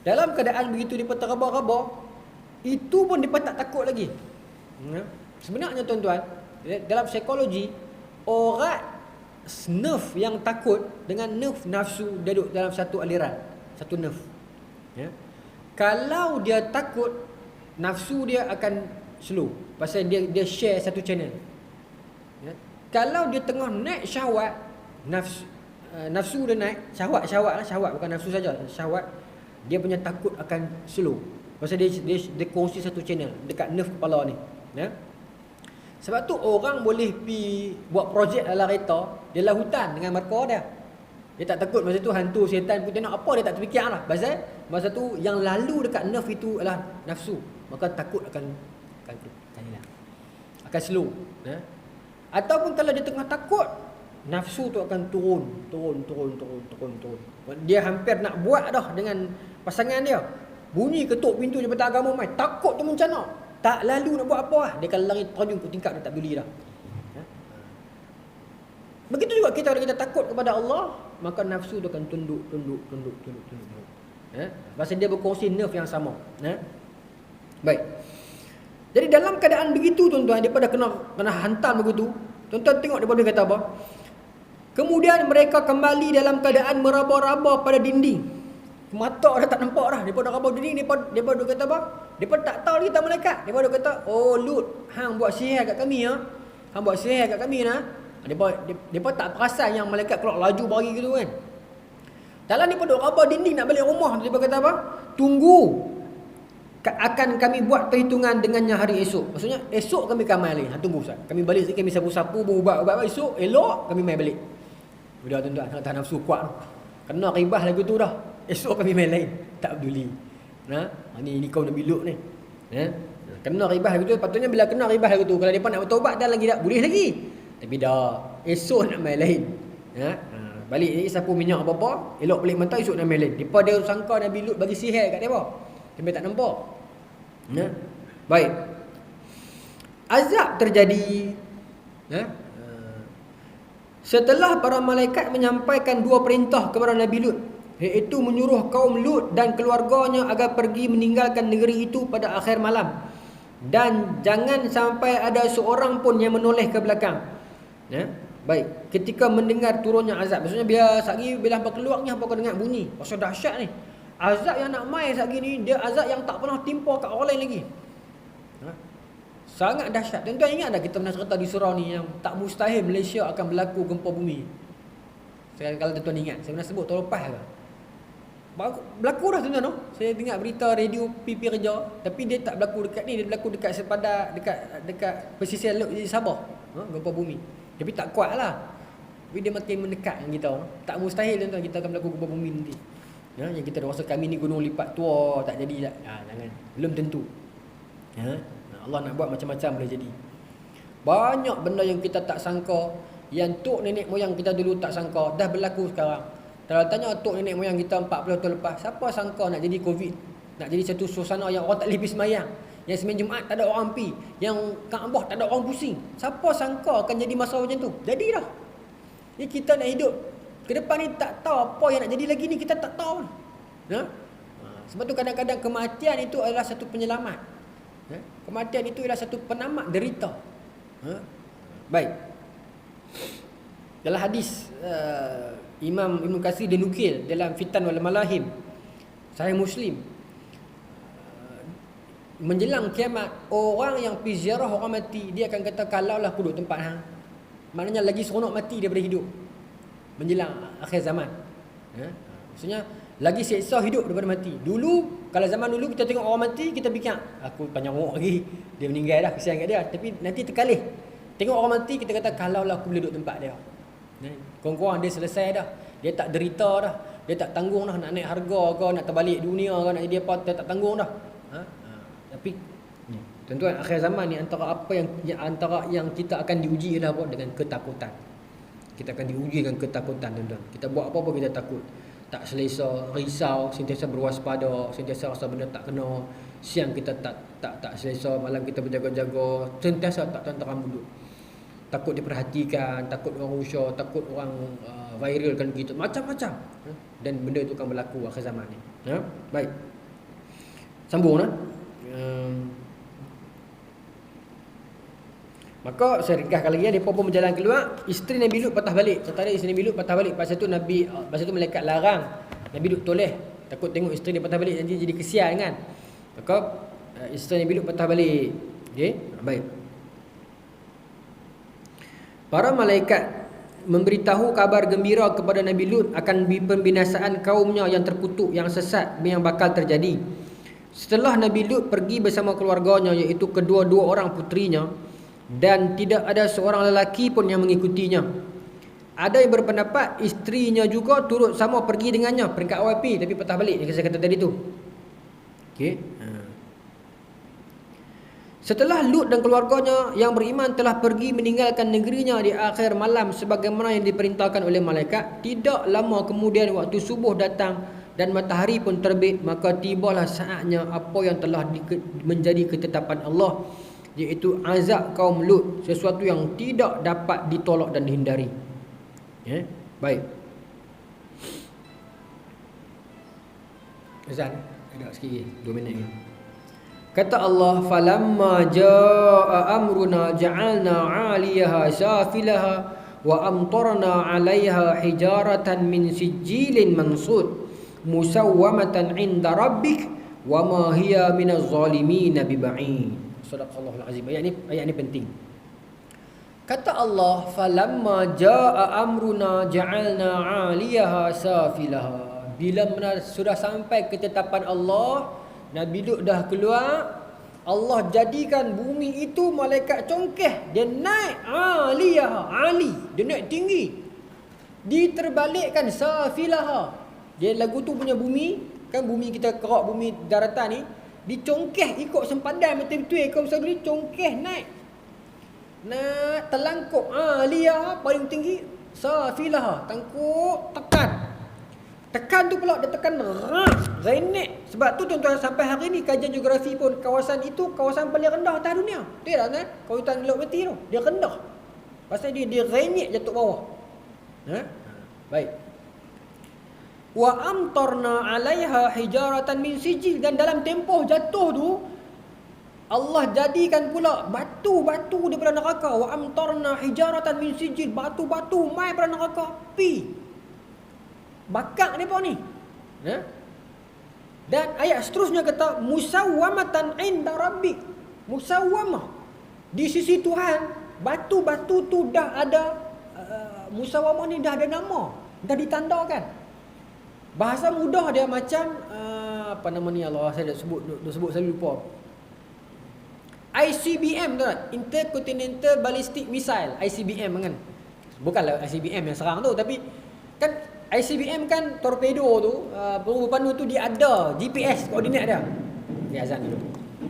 Dalam keadaan begitu depa teraba-raba, itu pun depa tak takut lagi. Ya. Sebenarnya tuan-tuan, dalam psikologi, orang nerve yang takut dengan nerve nafsu dia duduk dalam satu aliran, satu nerve. Ya. Kalau dia takut, nafsu dia akan slow pasal dia share satu channel. Ya. Kalau dia tengah naik syahwat, nafsu dia naik, syahwat bukan nafsu saja, syahwat, dia punya takut akan slow pasal dia kongsi satu channel dekat nerve kepala ni. Ya. Sebab tu orang boleh pi buat projek dalam kereta, dia dalam hutan dengan markah dia. Dia tak takut masa tu hantu, syaitan pun tengok apa, dia tak terfikirlah. Pasal masa tu yang lalu dekat nerve itu adalah nafsu. Maka takut akan hilang. Akan slow. Ya. Ataupun kalau dia tengah takut, nafsu tu akan turun. Dia hampir nak buat dah dengan pasangan dia. Bunyi ketuk pintu Jabatan Agama mai, takut tu mencana. Tak lalu nak buat apa lah. Dia akan lari terjun ke tingkap, dia tak peduli dah. Ya. Begitu juga kita, kalau kita takut kepada Allah, maka nafsu tu akan tunduk. Ya. Pasal dia berkongsi nerve yang sama. Ya. Baik. Jadi dalam keadaan begitu tuan-tuan, dia pada kena hantam begitu. Tuan-tuan tengok dia kata apa? Kemudian mereka kembali dalam keadaan meraba-raba pada dinding. Mata dah tak nampak dah. Depa dah raba dinding, depa duk kata apa? Depa tak tahu kita malaikat. Depa duk kata, "Oh Lut, hang buat sihir kat kami ya. Hang buat sihir kat kami nah." Depa tak perasan yang malaikat keluar laju bagi gitu kan. Dalam depa duk raba dinding nak balik rumah, depa kata apa? "Tunggu. Akan kami buat perhitungan dengannya hari esok." Maksudnya esok kami akan mai lagi. Tunggu Ustaz. Kami balik sikit, kami sapu-sapu, ubat-ubat, esok elok kami mai balik. Sudah tuan-tuan, tak nafsu kuat tu. Kena ribah lagu tu dah. Esok kami main lain. Tak peduli. Ni kau Nabi Lut ni. Kena ribah lagu tu. Patutnya bila kena ribah lagu tu, kalau mereka nak bertaubat dah lagi tak boleh lagi. Tapi dah, esok nak main lain. Balik ni sapu minyak apa-apa, elok balik mata, esok nak main lain. Mereka dia sangka Nabi Lut bagi sihir kat mereka. Mereka tak nampak. Baik. Azab terjadi. Setelah para malaikat menyampaikan dua perintah kepada Nabi Lut, iaitu menyuruh kaum Lut dan keluarganya agar pergi meninggalkan negeri itu pada akhir malam, dan jangan sampai ada seorang pun yang menoleh ke belakang. Baik, ketika mendengar turunnya azab, maksudnya bila hampa keluar ni, hampa kau dengar bunyi, pasal dahsyat ni. Azab yang nak mai satgi ni, dia azab yang tak pernah timpa kat orang lain lagi. Sangat dahsyat. Tuan-tuan ingat tak kita pernah cerita di surau ni yang tak mustahil Malaysia akan berlaku gempa bumi? Kalau tuan-tuan ingat, saya pernah sebut tahun lepas ke? Berlaku dah tuan-tuan no? Saya dengar berita radio PP Kerja, tapi dia tak berlaku dekat ni, dia berlaku dekat sepadan, dekat pesisir Sabah. Gempa bumi. Tapi tak kuat lah. Tapi dia makin mendekat dengan kita. Tak mustahil tuan-tuan kita akan berlaku gempa bumi nanti. Yang kita rasa kami ni gunung lipat tua, tak jadi tak. Jangan. Belum tentu. Allah nak buat macam-macam boleh jadi. Banyak benda yang kita tak sangka, yang tok nenek moyang kita dulu tak sangka, dah berlaku sekarang. Kalau tanya tok nenek moyang kita 40 tahun lepas, siapa sangka nak jadi COVID? Nak jadi satu suasana yang orang tak boleh pergi sembahyang, yang sembahyang Jumaat tak ada orang pi, yang Kaabah tak ada orang pusing. Siapa sangka akan jadi masa macam tu? Jadi dah. Ni kita nak hidup ke depan ni tak tahu apa yang nak jadi lagi ni, kita tak tahu. Sebab tu kadang-kadang kematian itu adalah satu penyelamat. Kematian itu adalah satu penamat derita. Baik. Dalam hadis Imam Ibn Katsir dinukil dalam Fitan wal Malahim, Sahih Muslim, menjelang kiamat, orang yang pergi ziarah orang mati, dia akan kata, kalaulah aku duduk tempat hang, maknanya lagi seronok mati daripada hidup menjelang akhir zaman. Maksudnya Lagi seksa hidup daripada mati. Dulu, kalau zaman dulu kita tengok orang mati, kita fikir, aku panjang umur lagi, dia meninggal dah, kesian kat dia. Tapi nanti terkalih. Tengok orang mati, kita kata, kalaulah aku boleh duduk tempat dia. Kurang-kurang dia selesai dah. Dia tak derita dah. Dia tak tanggung dah nak naik harga ke, nak terbalik dunia ke, nak jadi apa, dia tak tanggung dah. Tapi tuan-tuan, akhir zaman ni antara apa antara yang kita akan diuji adalah apa? Dengan ketakutan. Kita akan diuji dengan ketakutan, tuan-tuan. Kita buat apa-apa kita takut. Tak selesa, risau, sentiasa berwaspada, sentiasa rasa benda tak kena. Siang kita tak selesa, malam kita berjaga-jaga, sentiasa tak tenteram duduk. Takut diperhatikan, takut orang usah, takut orang viralkan kita, macam-macam. Dan benda itu akan berlaku akhir zaman ni. Baik. Sambung lah. Maka saya ringkaskan lagi, mereka pun berjalan keluar. Isteri Nabi Lut patah balik. Sementara isteri Nabi Lut patah balik. Pasal tu malaikat larang Nabi Lut toleh, takut tengok isteri dia patah balik, nanti jadi kesian kan. Maka isteri Nabi Lut patah balik. Okey, baik. Para malaikat memberitahu kabar gembira kepada Nabi Lut akan pembinasaan kaumnya yang terkutuk, yang sesat, yang bakal terjadi. Setelah Nabi Lut pergi bersama keluarganya, iaitu kedua-dua orang putrinya, dan tidak ada seorang lelaki pun yang mengikutinya. Ada yang berpendapat isterinya juga turut sama pergi dengannya, peringkat awal pi, tapi patah balik yang saya kata tadi tu. Okey. Setelah Lut dan keluarganya yang beriman telah pergi meninggalkan negerinya di akhir malam sebagaimana yang diperintahkan oleh malaikat, tidak lama kemudian waktu subuh datang dan matahari pun terbit, maka tibalah saatnya apa yang telah menjadi ketetapan Allah, iaitu azab kaum Lut, sesuatu yang tidak dapat ditolak dan dihindari. Baik. Azan ada sikit lagi, 2 minit lagi. Kata Allah, falamma jaa amruna ja'alna 'aliyaha safilaha wa amtarna 'alayha hijaratan min sijilin mansud musawwamatan 'inda rabbik wa ma hiya minaz zalimin biba'id. Sadaqallahul azim. Ayat ni penting. Kata Allah, falamma jaa amruna ja'alna 'aliyaha safilaha. Bila sudah sampai ketetapan Allah, Nabi Lut dah keluar, Allah jadikan bumi itu malaikat congkeh, dia naik 'aliyaha, 'ali, dia naik tinggi. Diterbalikkan safilaha. Dia lagu tu punya bumi, kan bumi kita kerak, bumi daratan ni dicongkeh ikut sempadan betul-betul, ikut besar dia congkeh naik. Nak terlangkup 'aliyah paling tinggi, safilah tangkuk tekan tu pula dia tekan renek. Sebab tu tuan-tuan, sampai hari ni kajian geografi pun kawasan itu kawasan paling rendah atas dunia. Betul tak kan? Kawasan Laut Mati tu dia rendah. Pasal dia renek jatuh bawah. Baik. Wa amtarna 'alaiha hijaratan min sijil, dan dalam tempoh jatuh tu Allah jadikan pula batu-batu daripada neraka. Wa amtarna hijaratan min sijil, batu-batu mai daripada neraka pi bakar depa ni. Dan ayat seterusnya kata musawwamatan 'inda rabbik. Musawwamah, di sisi Tuhan batu-batu tu dah ada musawwamah ni dah ada nama, dah ditandakan. Bahasa mudah dia macam apa nama ni, Allah saya dah sebut saya lupa. ICBM tu, Intercontinental Ballistic Missile, ICBM kan. Bukanlah ICBM yang serang tu, tapi kan ICBM kan torpedo tu, peluru pandu tu dia ada GPS koordinat dia. Ni azan dulu.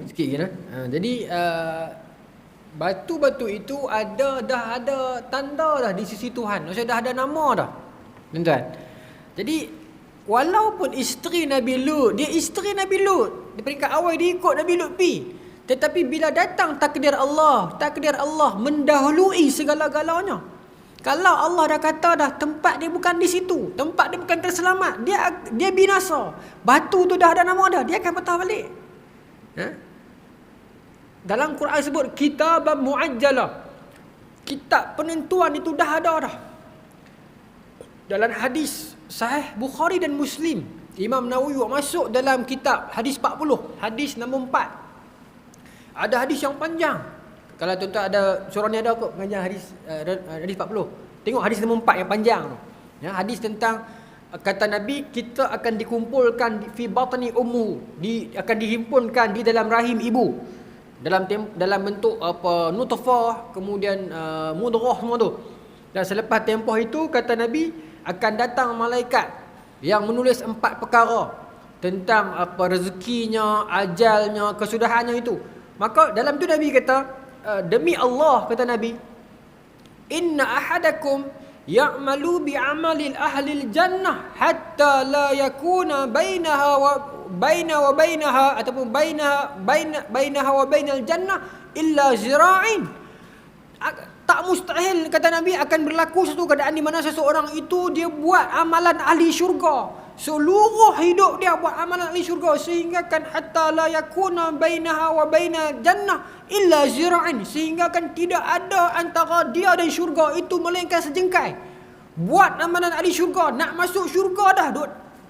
Sikit je nah. Jadi batu-batu itu dah ada tanda dah di sisi Tuhan. Maksudnya dah ada nama dah. Tuan-tuan. Jadi walaupun isteri Nabi Lut, dia isteri Nabi Lut, di peringkat awal dia ikut Nabi Lut pi. Tetapi bila datang takdir Allah mendahului segala-galanya. Kalau Allah dah kata dah tempat dia bukan di situ, tempat dia bukan terselamat, dia binasa. Batu tu dah ada nama dah, dia akan patah balik. Dalam Quran sebut kitab muajjalah. Kitab penentuan itu dah ada dah. Dalam hadis Sahih Bukhari dan Muslim, Imam Nawawi masuk dalam kitab hadis 40, hadis nombor 4. Ada hadis yang panjang. Kalau tuan-tuan ada surah ni ada kot pengajian hadis 40. Tengok hadis nombor 4 yang panjang tu. Ya, hadis tentang kata Nabi, kita akan dikumpulkan fi batni ummu, akan dihimpunkan di dalam rahim ibu, dalam bentuk apa, nutfah, kemudian mudghah semua tu. Dan selepas tempoh itu, kata Nabi, akan datang malaikat yang menulis 4 perkara tentang apa, rezekinya, ajalnya, kesudahannya itu. Maka dalam tu Nabi kata, demi Allah, kata Nabi, inna ahadakum ya'malu bi'amali ahli jannah hatta la yakuna bainaha wa bainaha ataupun bainaha wa bainal jannah illa zira'in. Tak mustahil, kata Nabi, akan berlaku satu keadaan di mana seseorang itu dia buat amalan ahli syurga, seluruh hidup dia buat amalan ahli syurga, sehingga kan hatta la yakuna bainaha wa bainal jannah illa zira'in, sehingga kan tidak ada antara dia dan syurga itu melainkan sejengkai. Buat amalan ahli syurga, nak masuk syurga dah,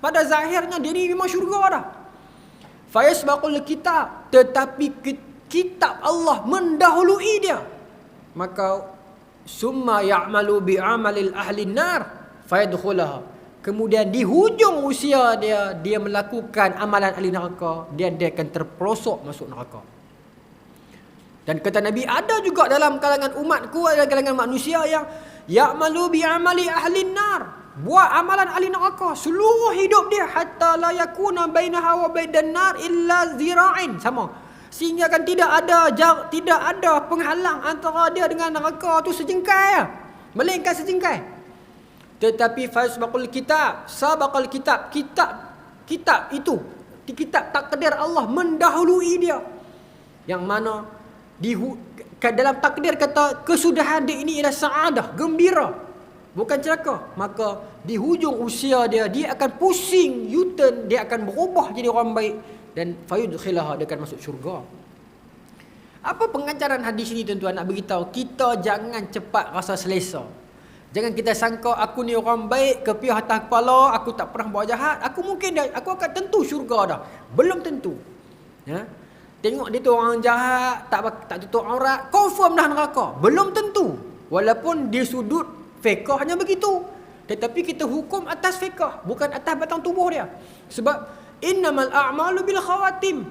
pada zahirnya dia ni memang syurga dah. Fayasbaqul kitab, tetapi kitab Allah mendahului dia. Maka summa ya'malu bi'amalil ahli nar fayadkhulaha, kemudian di hujung usia dia melakukan amalan ahli neraka, dia akan terperosok masuk neraka. Dan kata Nabi, ada juga dalam kalangan umatku, dalam kalangan manusia yang ya'malu bi'amali ahli nar, buat amalan ahli neraka seluruh hidup dia, hatta la yakuna bainaha wa bainan nar illa zira'in, sama, sehingga kan tidak ada penghalang antara dia dengan neraka tu sejengkai, melainkan sejengkai. Tetapi fasbaqul kitab, sabaqal kitab, kitab itu, kitab takdir Allah mendahului dia, yang mana dalam takdir kata kesudahan dia ini ialah saadah, gembira, bukan celaka. Maka di hujung usia dia akan pusing, U-turn, dia akan berubah jadi orang baik, dan fayudkhilaha, dia akan masuk syurga. Apa pengajaran hadis ini, tuan-tuan? Nak beritahu kita jangan cepat rasa selesa. Jangan kita sangka aku ni orang baik, kepiah atas kepala, aku tak pernah buat jahat, aku akan tentu syurga dah. Belum tentu. Ya. Tengok dia tu orang jahat, tak tutup aurat, confirm dah neraka. Belum tentu. Walaupun dia sudut fiqhnya begitu, tetapi kita hukum atas fiqh, bukan atas batang tubuh dia. Sebab innamal a'malu bil khawatim.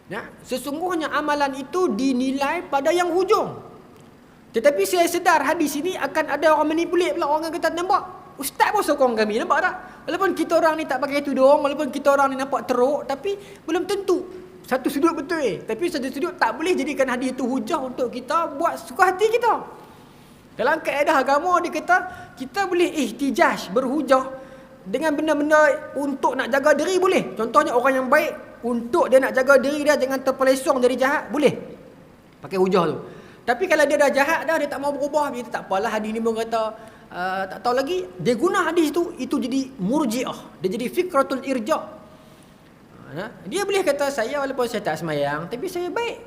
Ya, sesungguhnya amalan itu dinilai pada yang hujung. Tetapi saya sedar hadis ini akan ada orang manipulate pula. Orang kata, nampak ustaz pun sokong kami, nampak tak? Walaupun kita orang ni tak pakai tudung, walaupun kita orang ni nampak teruk, tapi belum tentu. Satu sudut betul, tapi satu sudut tak boleh jadikan hadis itu hujah untuk kita buat suka hati kita. Dalam kaedah agama dia kata kita boleh ihtijaj, berhujah dengan benda-benda untuk nak jaga diri, boleh. Contohnya orang yang baik, untuk dia nak jaga diri dia jangan terpelesong jadi jahat, boleh pakai hujah tu. Tapi kalau dia dah jahat dah, dia tak mau berubah, dia tak apalah, hadis ni pun kata tak tahu lagi, dia guna hadis tu, itu jadi murji'ah, dia jadi fikratul irja'. Dia boleh kata, saya walaupun saya tak semayang, tapi saya baik.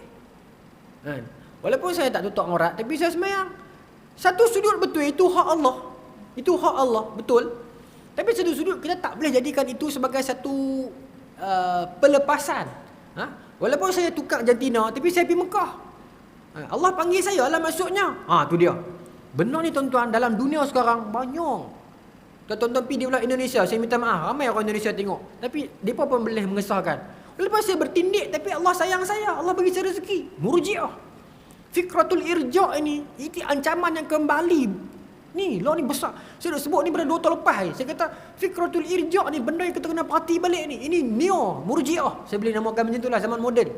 Walaupun saya tak tutup aurat, tapi saya semayang. Satu sudut betul, itu hak Allah. Itu hak Allah, betul. Tapi satu sudut kita tak boleh jadikan itu sebagai satu pelepasan. Walaupun saya tukar jantina, tapi saya pergi Mekah. Allah panggil saya lah masuknya. Tu dia. Benar ni tuan-tuan, dalam dunia sekarang banyak. Kalau tuan-tuan pergi di belah Indonesia, saya minta maaf, ramai orang Indonesia tengok, tapi mereka pun boleh mengesahkan. Lepas saya bertindik, tapi Allah sayang saya, Allah bagi saya rezeki. Murji'ah. Fikratul irja' ini, itu ancaman yang kembali. Ni, law ni besar. Saya dah sebut ni pada 2 tahun lepas. Saya kata, fikratul irja' ni benda yang kita kena perhati balik ni. Ini neo, murji'ah. Saya boleh namakan macam itulah, zaman moden.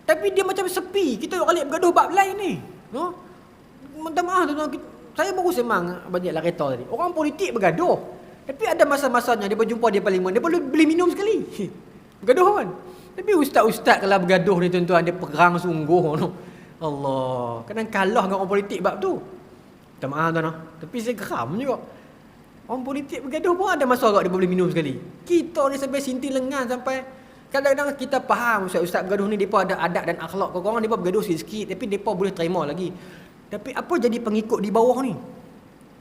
Tapi dia macam sepi. Kita balik bergaduh bab lain ni. Minta maaf tuan-tuan. Saya baru semang banyak lah kereta tadi. Orang politik bergaduh. Tapi ada masa-masanya dia berjumpa di parlimen, dia boleh minum sekali. Bergaduh kan. Tapi ustaz-ustaz kalau bergaduh ni tuan-tuan, dia perang sungguh. Allah. Kadang kalah dengan orang politik bab tu. Minta maaf tuan. Tapi saya geram juga. Orang politik bergaduh pun ada masa agak dia boleh minum sekali. Kita ni sampai sinti lengan, sampai kadang-kadang kita faham ustaz-ustaz bergaduh ni depa ada adab dan akhlak. Korang depa bergaduh sikit-sikit, tapi depa boleh terima lagi. Tapi apa jadi pengikut di bawah ni?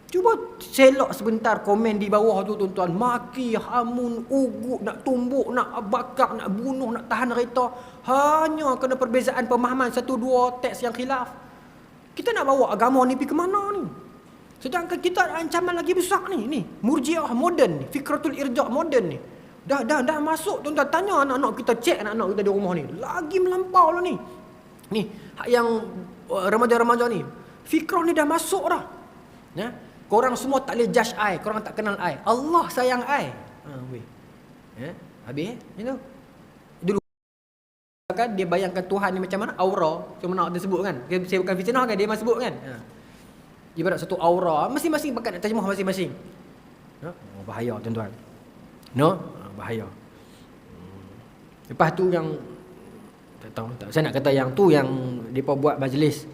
Cuba selok sebentar komen di bawah tu tuan-tuan. Maki, hamun, ugut, nak tumbuk, nak bakar, nak bunuh, nak tahan kereta. Hanya kena perbezaan pemahaman 1-2 teks yang khilaf. Kita nak bawa agama ni pergi ke mana ni? Sedangkan kita ada ancaman lagi besar ni Murji'ah moden ni, fikratul irja' moden ni. Dah masuk, tuan-tuan tanya anak-anak kita, cek anak-anak kita di rumah ni. Lagi melampau lah ni. Ni yang remaja-remaja ni. Fikrah ni dah masuk dah. Ya. Korang semua tak boleh judge I, korang tak kenal I. Allah sayang I. Ya, habis itu. Dulu kan dia bayangkan Tuhan ni macam mana? Aura. Macam mana dia sebut kan? Saya bukan fitnah kan, dia memang sebut kan. Ibarat satu aura, masing-masing pakai nak terjemah masing-masing. Bahaya tuan-tuan. Bahaya. Lepas tu yang tak tahu, saya nak kata yang tu yang depa buat majlis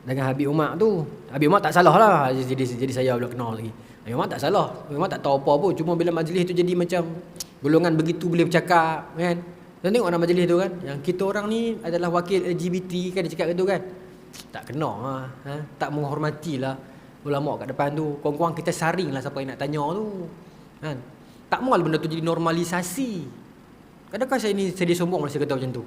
dengan Habib Umar tu. Habib Umar tak salah lah. Jadi saya pula kenal lagi. Habib Umar tak salah. Habib Umar tak tahu apa pun. Cuma bila majlis tu jadi macam golongan begitu boleh bercakap kan. Dan tengok orang majlis tu kan, yang kita orang ni adalah wakil LGBT kan, dia cakap gitu kan. Tak kena lah, tak menghormatilah ulama kat depan tu. Kurang-kurang kita saring lah siapa yang nak tanya tu kan. Tak mahu benda tu jadi normalisasi. Kadang-kadang saya disombong kalau saya kata macam tu.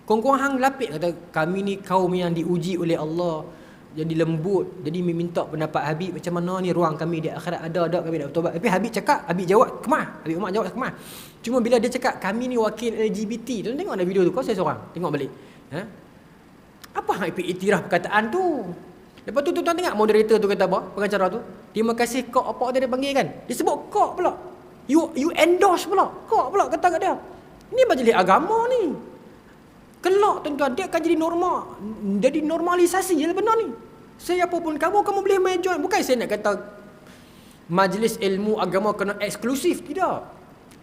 Kurang-kurang hang lapik kata kami ni kaum yang diuji oleh Allah, jadi lembut, jadi minta pendapat Habib macam mana ni ruang kami di akhirat ada kami nak bertobat. Tapi Habib cakap, Habib jawab kemah, Habib Umar jawab kemah. Cuma bila dia cakap kami ni wakil LGBT, tu tengok ada video tu, kau saya seorang tengok balik. Apa hang iktiraf perkataan tu? Lepas tu tuan-tuan tengok moderator tu kata apa? Pengacara tu, terima kasih kok apa dia panggil kan. Dia sebut kok pula. You endorse pula. Kok pula kata kat dia. Ini majlis agama ni. Kelak tuan-tuan, dia akan jadi normal. Jadi normalisasi je benda ni. Siapa pun kamu boleh main join. Bukan saya nak kata majlis ilmu agama kena eksklusif, tidak.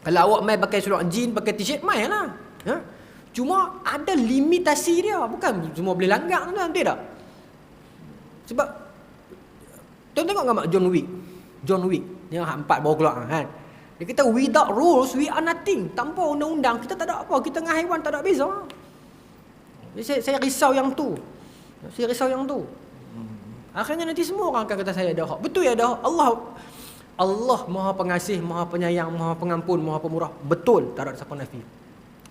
Kalau awak main pakai seluar jean, pakai t-shirt, main lah. Cuma ada limitasi dia. Bukan semua boleh langgar tuan-tuan, tidak. Sebab tuan tengok gambar John Wick yang 4 baru keluar kan. Dia kata without rules we are nothing. Tanpa undang-undang kita tak ada apa. Kita dengan haiwan tak ada beza. Saya risau yang tu. Akhirnya nanti semua orang akan kata saya ada hak. Betul ya ada hak. Allah Maha Pengasih, Maha Penyayang, Maha Pengampun, Maha Pemurah. Betul, tak ada siapa nafi.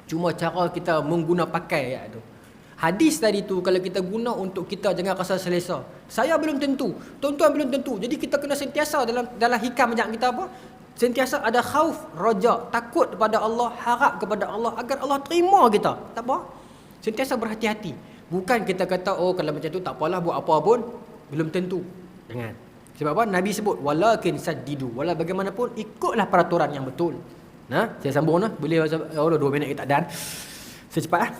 Cuma cara kita mengguna pakai ayat tu. Hadis tadi tu kalau kita guna untuk kita jangan rasa selesa. Saya belum tentu, tuan-tuan belum tentu. Jadi kita kena sentiasa dalam hikam ajak kita apa? Sentiasa ada khauf, raja, takut kepada Allah, harap kepada Allah agar Allah terima kita. Tak apa? Sentiasa berhati-hati. Bukan kita kata oh kalau macam tu tak apalah buat apa pun, belum tentu. Jangan. Sebab apa? Nabi sebut walakin saddidu. Wala bagaimanapun ikutlah peraturan yang betul. Saya sambung boleh 2 minit kita tak dan. Saya cepat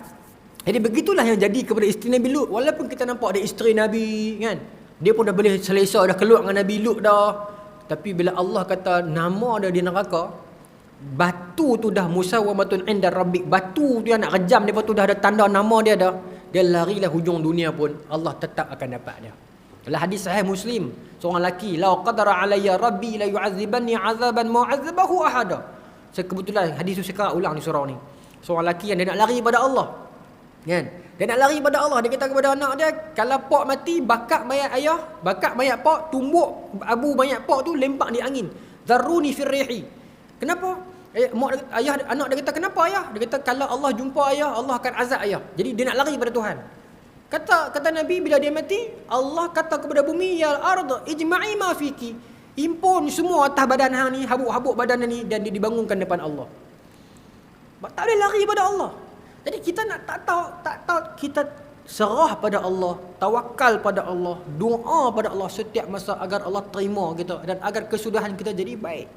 Jadi begitulah yang jadi kepada isteri Nabi Lut. Walaupun kita nampak dia isteri Nabi kan, dia pun dah boleh selesa dah keluar dengan Nabi Lut dah. Tapi bila Allah kata nama dia di neraka, batu tu dah musawamatun inda rabbik, batu tu yang nak rejam dia tu dah ada tanda nama dia dah. Dia larilah hujung dunia pun Allah tetap akan dapat dia. Dalam hadis sahih Muslim, seorang lelaki, "La qadara alayya rabbi la yu'adzibanni 'adzaban ma 'adzabahu ahada." Saya kebetulan hadis tu saya ulang di surau ni. Seorang lelaki yang dia nak lari pada Allah. Kan? Dia nak lari pada Allah. Dia kata kepada anak dia, kalau pak mati, bakar mayat ayah, bakar mayat pak, tumbuk abu mayat pak tu, lempak di angin. Zaruni fir rihi. Kenapa? Anak dia kata, kenapa ayah? Dia kata, kalau Allah jumpa ayah, Allah akan azab ayah. Jadi dia nak lari pada Tuhan. Kata Nabi, bila dia mati, Allah kata kepada bumi, ya ardh ijma'i ma fiki. Impun semua atas badan hang ni, habuk-habuk badan ni, dan dia dibangunkan depan Allah. Tak boleh lari pada Allah. Jadi kita nak tak tahu kita serah pada Allah, tawakal pada Allah, doa pada Allah setiap masa agar Allah terima kita dan agar kesudahan kita jadi baik.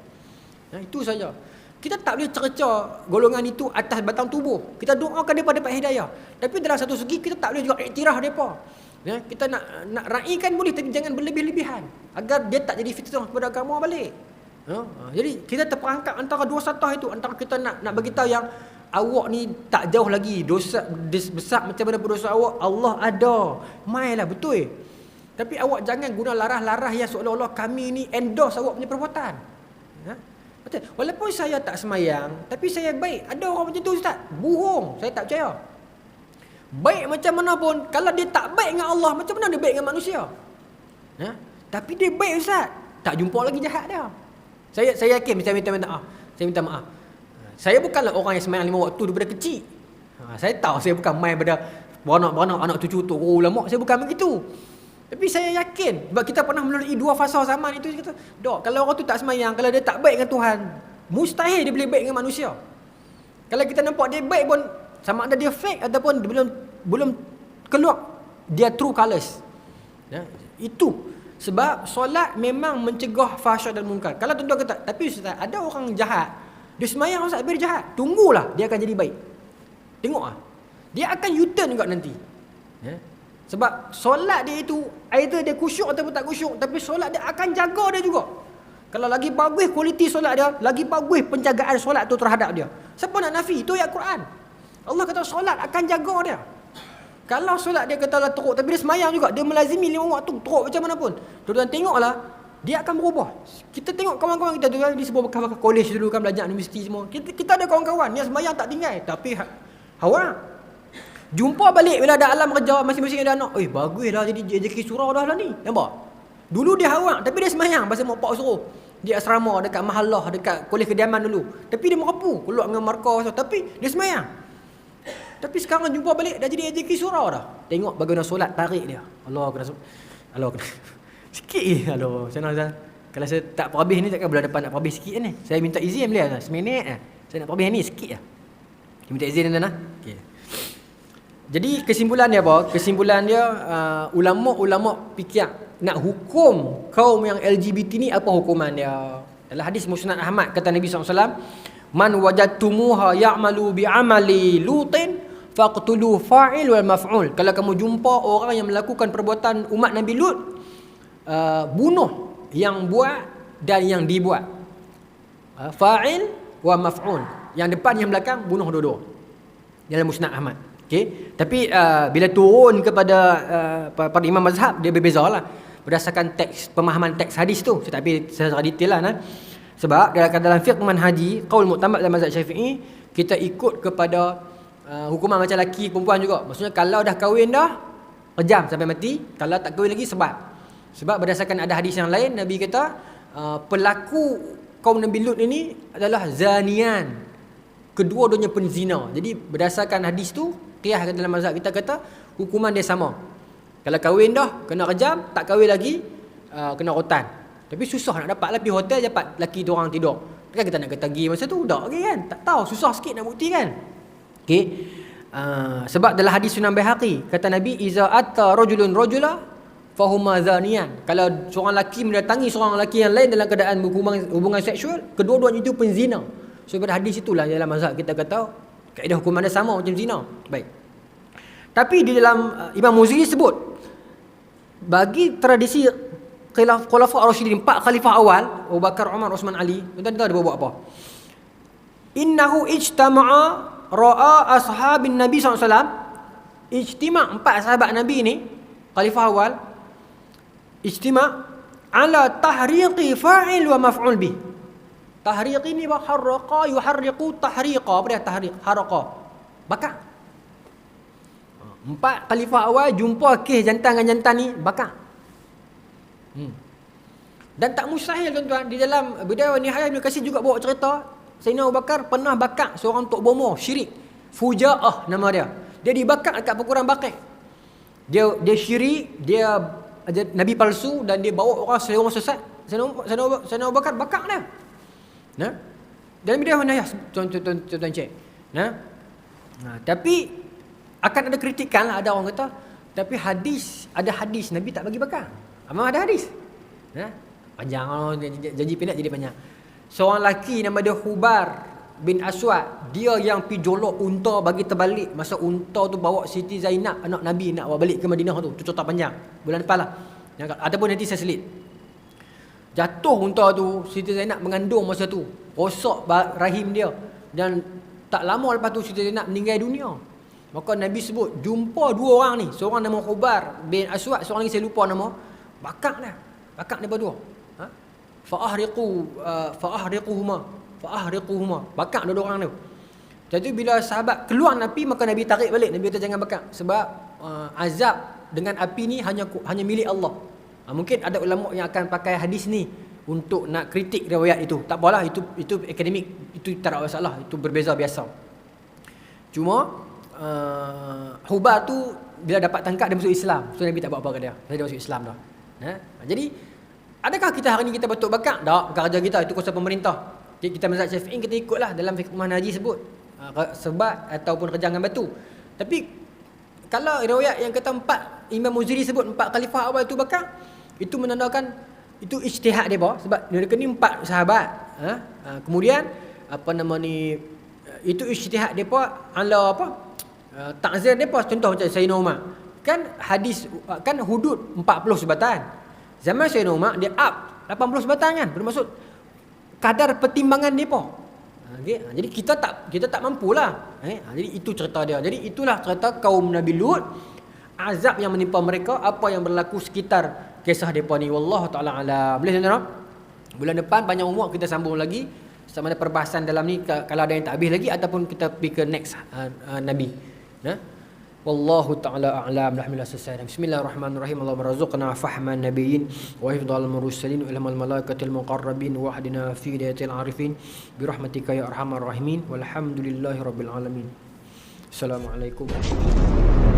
Itu saja. Kita tak boleh cerca golongan itu atas batang tubuh. Kita doakan mereka dapat hidayah. Tapi dalam satu segi kita tak boleh juga iktiraf mereka. Kita nak raikan boleh tapi jangan berlebih-lebihan agar dia tak jadi fitnah kepada agama balik. Jadi kita terperangkap antara dua satah itu, antara kita nak bagi tahu yang awak ni tak jauh lagi dosa besar macam mana dosa awak, Allah ada. Mainlah betul. Tapi awak jangan guna larah-larah yang seolah-olah kami ni endorse awak punya perbuatan. Betul. Walaupun saya tak semayang, tapi saya baik. Ada orang macam tu ustaz. Bohong. Saya tak percaya. Baik macam mana pun, kalau dia tak baik dengan Allah, macam mana dia baik dengan manusia? Tapi dia baik ustaz. Tak jumpa lagi jahat dia. Saya yakin saya minta maaf. Saya minta maaf. Saya bukanlah orang yang semayang 5 waktu daripada kecil. Saya tahu saya bukan main pada beranak-beranak anak cucu tu ulama. Saya bukan begitu. Tapi saya yakin, sebab kita pernah melalui dua fasa zaman itu, kita kata, dok, kalau orang tu tak semayang, kalau dia tak baik dengan Tuhan, mustahil dia boleh baik dengan manusia. Kalau kita nampak dia baik pun, sama ada dia fake ataupun dia belum keluar dia true colours. Ya, itu sebab solat memang mencegah fahsyat dan munkar. Kalau tuan-tuan kata, tapi Ustaz, ada orang jahat, dia semayang Ustaz, tapi dia jahat, tunggulah dia akan jadi baik. Tengoklah, dia akan U-turn juga nanti. Ya. Sebab solat dia itu, either dia khusyuk ataupun tak khusyuk, tapi solat dia akan jaga dia juga. Kalau lagi bagus kualiti solat dia, lagi bagus penjagaan solat tu terhadap dia. Siapa nak nafi? Itu ayat Quran. Allah kata solat akan jaga dia. Kalau solat dia katalah teruk, tapi dia semayang juga, dia melazimi 5 waktu, teruk macam mana pun, tuan-tuan tengoklah, dia akan berubah. Kita tengok kawan-kawan kita tu kan, di sebuah bekas college dulu kan, belajar universiti semua. Kita ada kawan-kawan yang semayang tak tinggal, tapi hawa. Jumpa balik bila ada alam kerja, masing-masing ada anak. Bagus dah jadi rezeki surau dah lah ni. Nampak? Dulu dia hawak, tapi dia semayang pasal mak pak suruh. Dia asrama dekat mahallah, dekat kolej kediaman dulu. Tapi dia merapu, keluar dengan markah, tapi dia semayang. Tapi sekarang jumpa balik dah jadi rezeki surau dah. Tengok bagaimana solat tarik dia. Allah kena sikit je. Allah, senang Ustaz. Kalau saya tak perhabis ni, takkan bulan depan nak perhabis sikit ni. Saya minta izin boleh Ustaz? Seminit lah. Saya nak perhabis ni sikit lah. Minta izin Tuan-tuan. Okey. Jadi kesimpulan dia apa? Kesimpulan dia ulama-ulama fikir nak hukum kaum yang LGBT ni, apa hukuman dia? Dalam hadis Musnad Ahmad kata Nabi SAW, man wajadtumuha ya'malu bi'amali lutin faqtulu fa'il wal maf'ul. Kalau kamu jumpa orang yang melakukan perbuatan umat Nabi Lut, bunuh yang buat dan yang dibuat. Fa'il wa maf'ul. Yang depan yang belakang bunuh dua-dua. Dalam Musnad Ahmad. Okay. Tapi bila turun kepada para imam mazhab, dia berbezalah berdasarkan teks, pemahaman teks hadis tu. Saya tak pergi secara detail lah. Sebab dalam fiqh manhaji, qaul mu'tamad dalam mazhab Syafi'i, kita ikut kepada hukuman macam lelaki perempuan juga. Maksudnya kalau dah kahwin dah, rejam sampai mati. Kalau tak kahwin lagi, sebab berdasarkan ada hadis yang lain, Nabi kata pelaku kaum Nabi Lut ini adalah zanian, kedua-duanya penzina. Jadi berdasarkan hadis tu, qiyas dalam mazhab kita kata hukuman dia sama. Kalau kahwin dah kena rejam, tak kahwin lagi kena rotan. Tapi susah nak dapat lah, pergi hotel dapat lelaki tu orang tidur. Kan kita nak kata pergi masa tu dak lagi kan. Tak tahu, susah sikit nak bukti kan. Okey. Sebab dalam hadis Sunan Baihaqi kata Nabi, iza atta rajulun rajula fahuma zaniyan. Kalau seorang lelaki mendatangi seorang lelaki yang lain dalam keadaan hubungan seksual, kedua-duanya itu penzina. So pada hadis itulah dalam mazhab kita kata kaedah hukuman dia sama macam zina. Baik. Tapi di dalam Imam Muziri sebut, bagi tradisi Khulafa ar-Rasyidin, 4 khalifah awal, Abu Bakar, Umar, Uthman, Ali, tuan-tuan tahu dia buat apa? Innahu ijtama'a ra'a ashabin Nabi SAW. Ijtima' 4 sahabat Nabi ni, khalifah awal, ijtima' ala tahriqi fa'il wa maf'ul bih. Tahriq ni harraqa yuharriqu tahriqa. Apa dia tahriq? Haraqa. Bakar. 4 khalifah awal jumpa kes jantan dengan jantan ni, bakar. Dan tak mustahil tuan-tuan, di dalam Bidayah wa Nihayah Ibn Katsir juga bawa cerita Sayyidina Abu Bakar pernah bakar seorang tok bomo syirik. Fujaah nama dia. Dia dibakar dekat perkuburan Baqi'. Dia syirik, dia nabi palsu, dan dia bawa orang sesat. Sayyidina Abu Bakar bakar dia. Nah, dalam Bidayah wa Nihayah tuan-tuan cek. Nah. Tapi akan ada kritikan lah, ada orang kata, tapi ada hadis Nabi tak bagi bakar. Memang ada hadis. Panjang, janji pendek jadi panjang. Seorang lelaki nama dia Hubar bin Aswad, dia yang pergi jolok unta bagi terbalik. Masa unta tu bawa Siti Zainab anak Nabi nak bawa balik ke Madinah tu. Tu cerita panjang. Bulan depan lah. Ataupun nanti saya selit. Jatuh unta tu, Siti Zainab mengandung masa tu. Rosak rahim dia. Dan tak lama lepas tu Siti Zainab meninggal dunia. Maka Nabi sebut, jumpa 2 orang ni. Seorang nama Hubar bin Aswad, seorang lagi saya lupa nama. Bakar dia. Bakar dia berdua. Fa'ahriquhuma. Bakar dua orang tu. Jadi bila sahabat keluar api, maka Nabi tarik balik. Nabi kata jangan bakar. Sebab azab dengan api ni hanya milik Allah. Mungkin ada ulama yang akan pakai hadis ni untuk nak kritik riwayat itu. Tak apalah, itu akademik, itu tak ada masalah, itu berbeza biasa. Cuma Hubar tu bila dapat tangkap dia masuk Islam. So Nabi tak buat apa ke dia. Dia masuk Islam dah. Jadi adakah kita hari ni kita betul bakar? Tak, bukan kerja kita, itu kuasa pemerintah. Kita mazhab Syafi'i kita ikutlah dalam fiqh Naji sebut. Sebat ataupun kerja dengan batu. Tapi kalau riwayat yang kata 4 Imam Muziri sebut 4 khalifah awal tu bakar, itu menandakan itu ijtihad depa sebab mereka ni 4 sahabat. Kemudian apa nama ni, itu ijtihad depa ala apa? Takzir depa, contoh macam Sayyidina Umar. Kan hadis kan hudud 40 sebatan. Zaman Sayyidina Umar dia up 80 sebatan kan, bermaksud kadar pertimbangan depa. Okay. Jadi kita tak mampulah. Jadi itu cerita dia. Jadi itulah cerita kaum Nabi Lut, azab yang menimpa mereka, apa yang berlaku sekitar kisah depa ni. Wallahu taala alam. Boleh tuan-tuan? Bulan depan panjang umur kita sambung lagi sama ada perbahasan dalam ni, kalau ada yang tak habis lagi ataupun kita pergi ke next nabi. Wallahu ta'ala a'lam. Alhamdulillah selesai. Bismillahirrahmanirrahim. Allahumma razuqna fahman nabiyyin wa hifdhal mursalin wa ilmal malaikatil muqarrabin wa hadina fi hidayatil arifin bi rahmatika ya arhamar rahimin. Walhamdulillahi rabbil alamin. Assalamualaikum warahmatullahi wabarakatuh.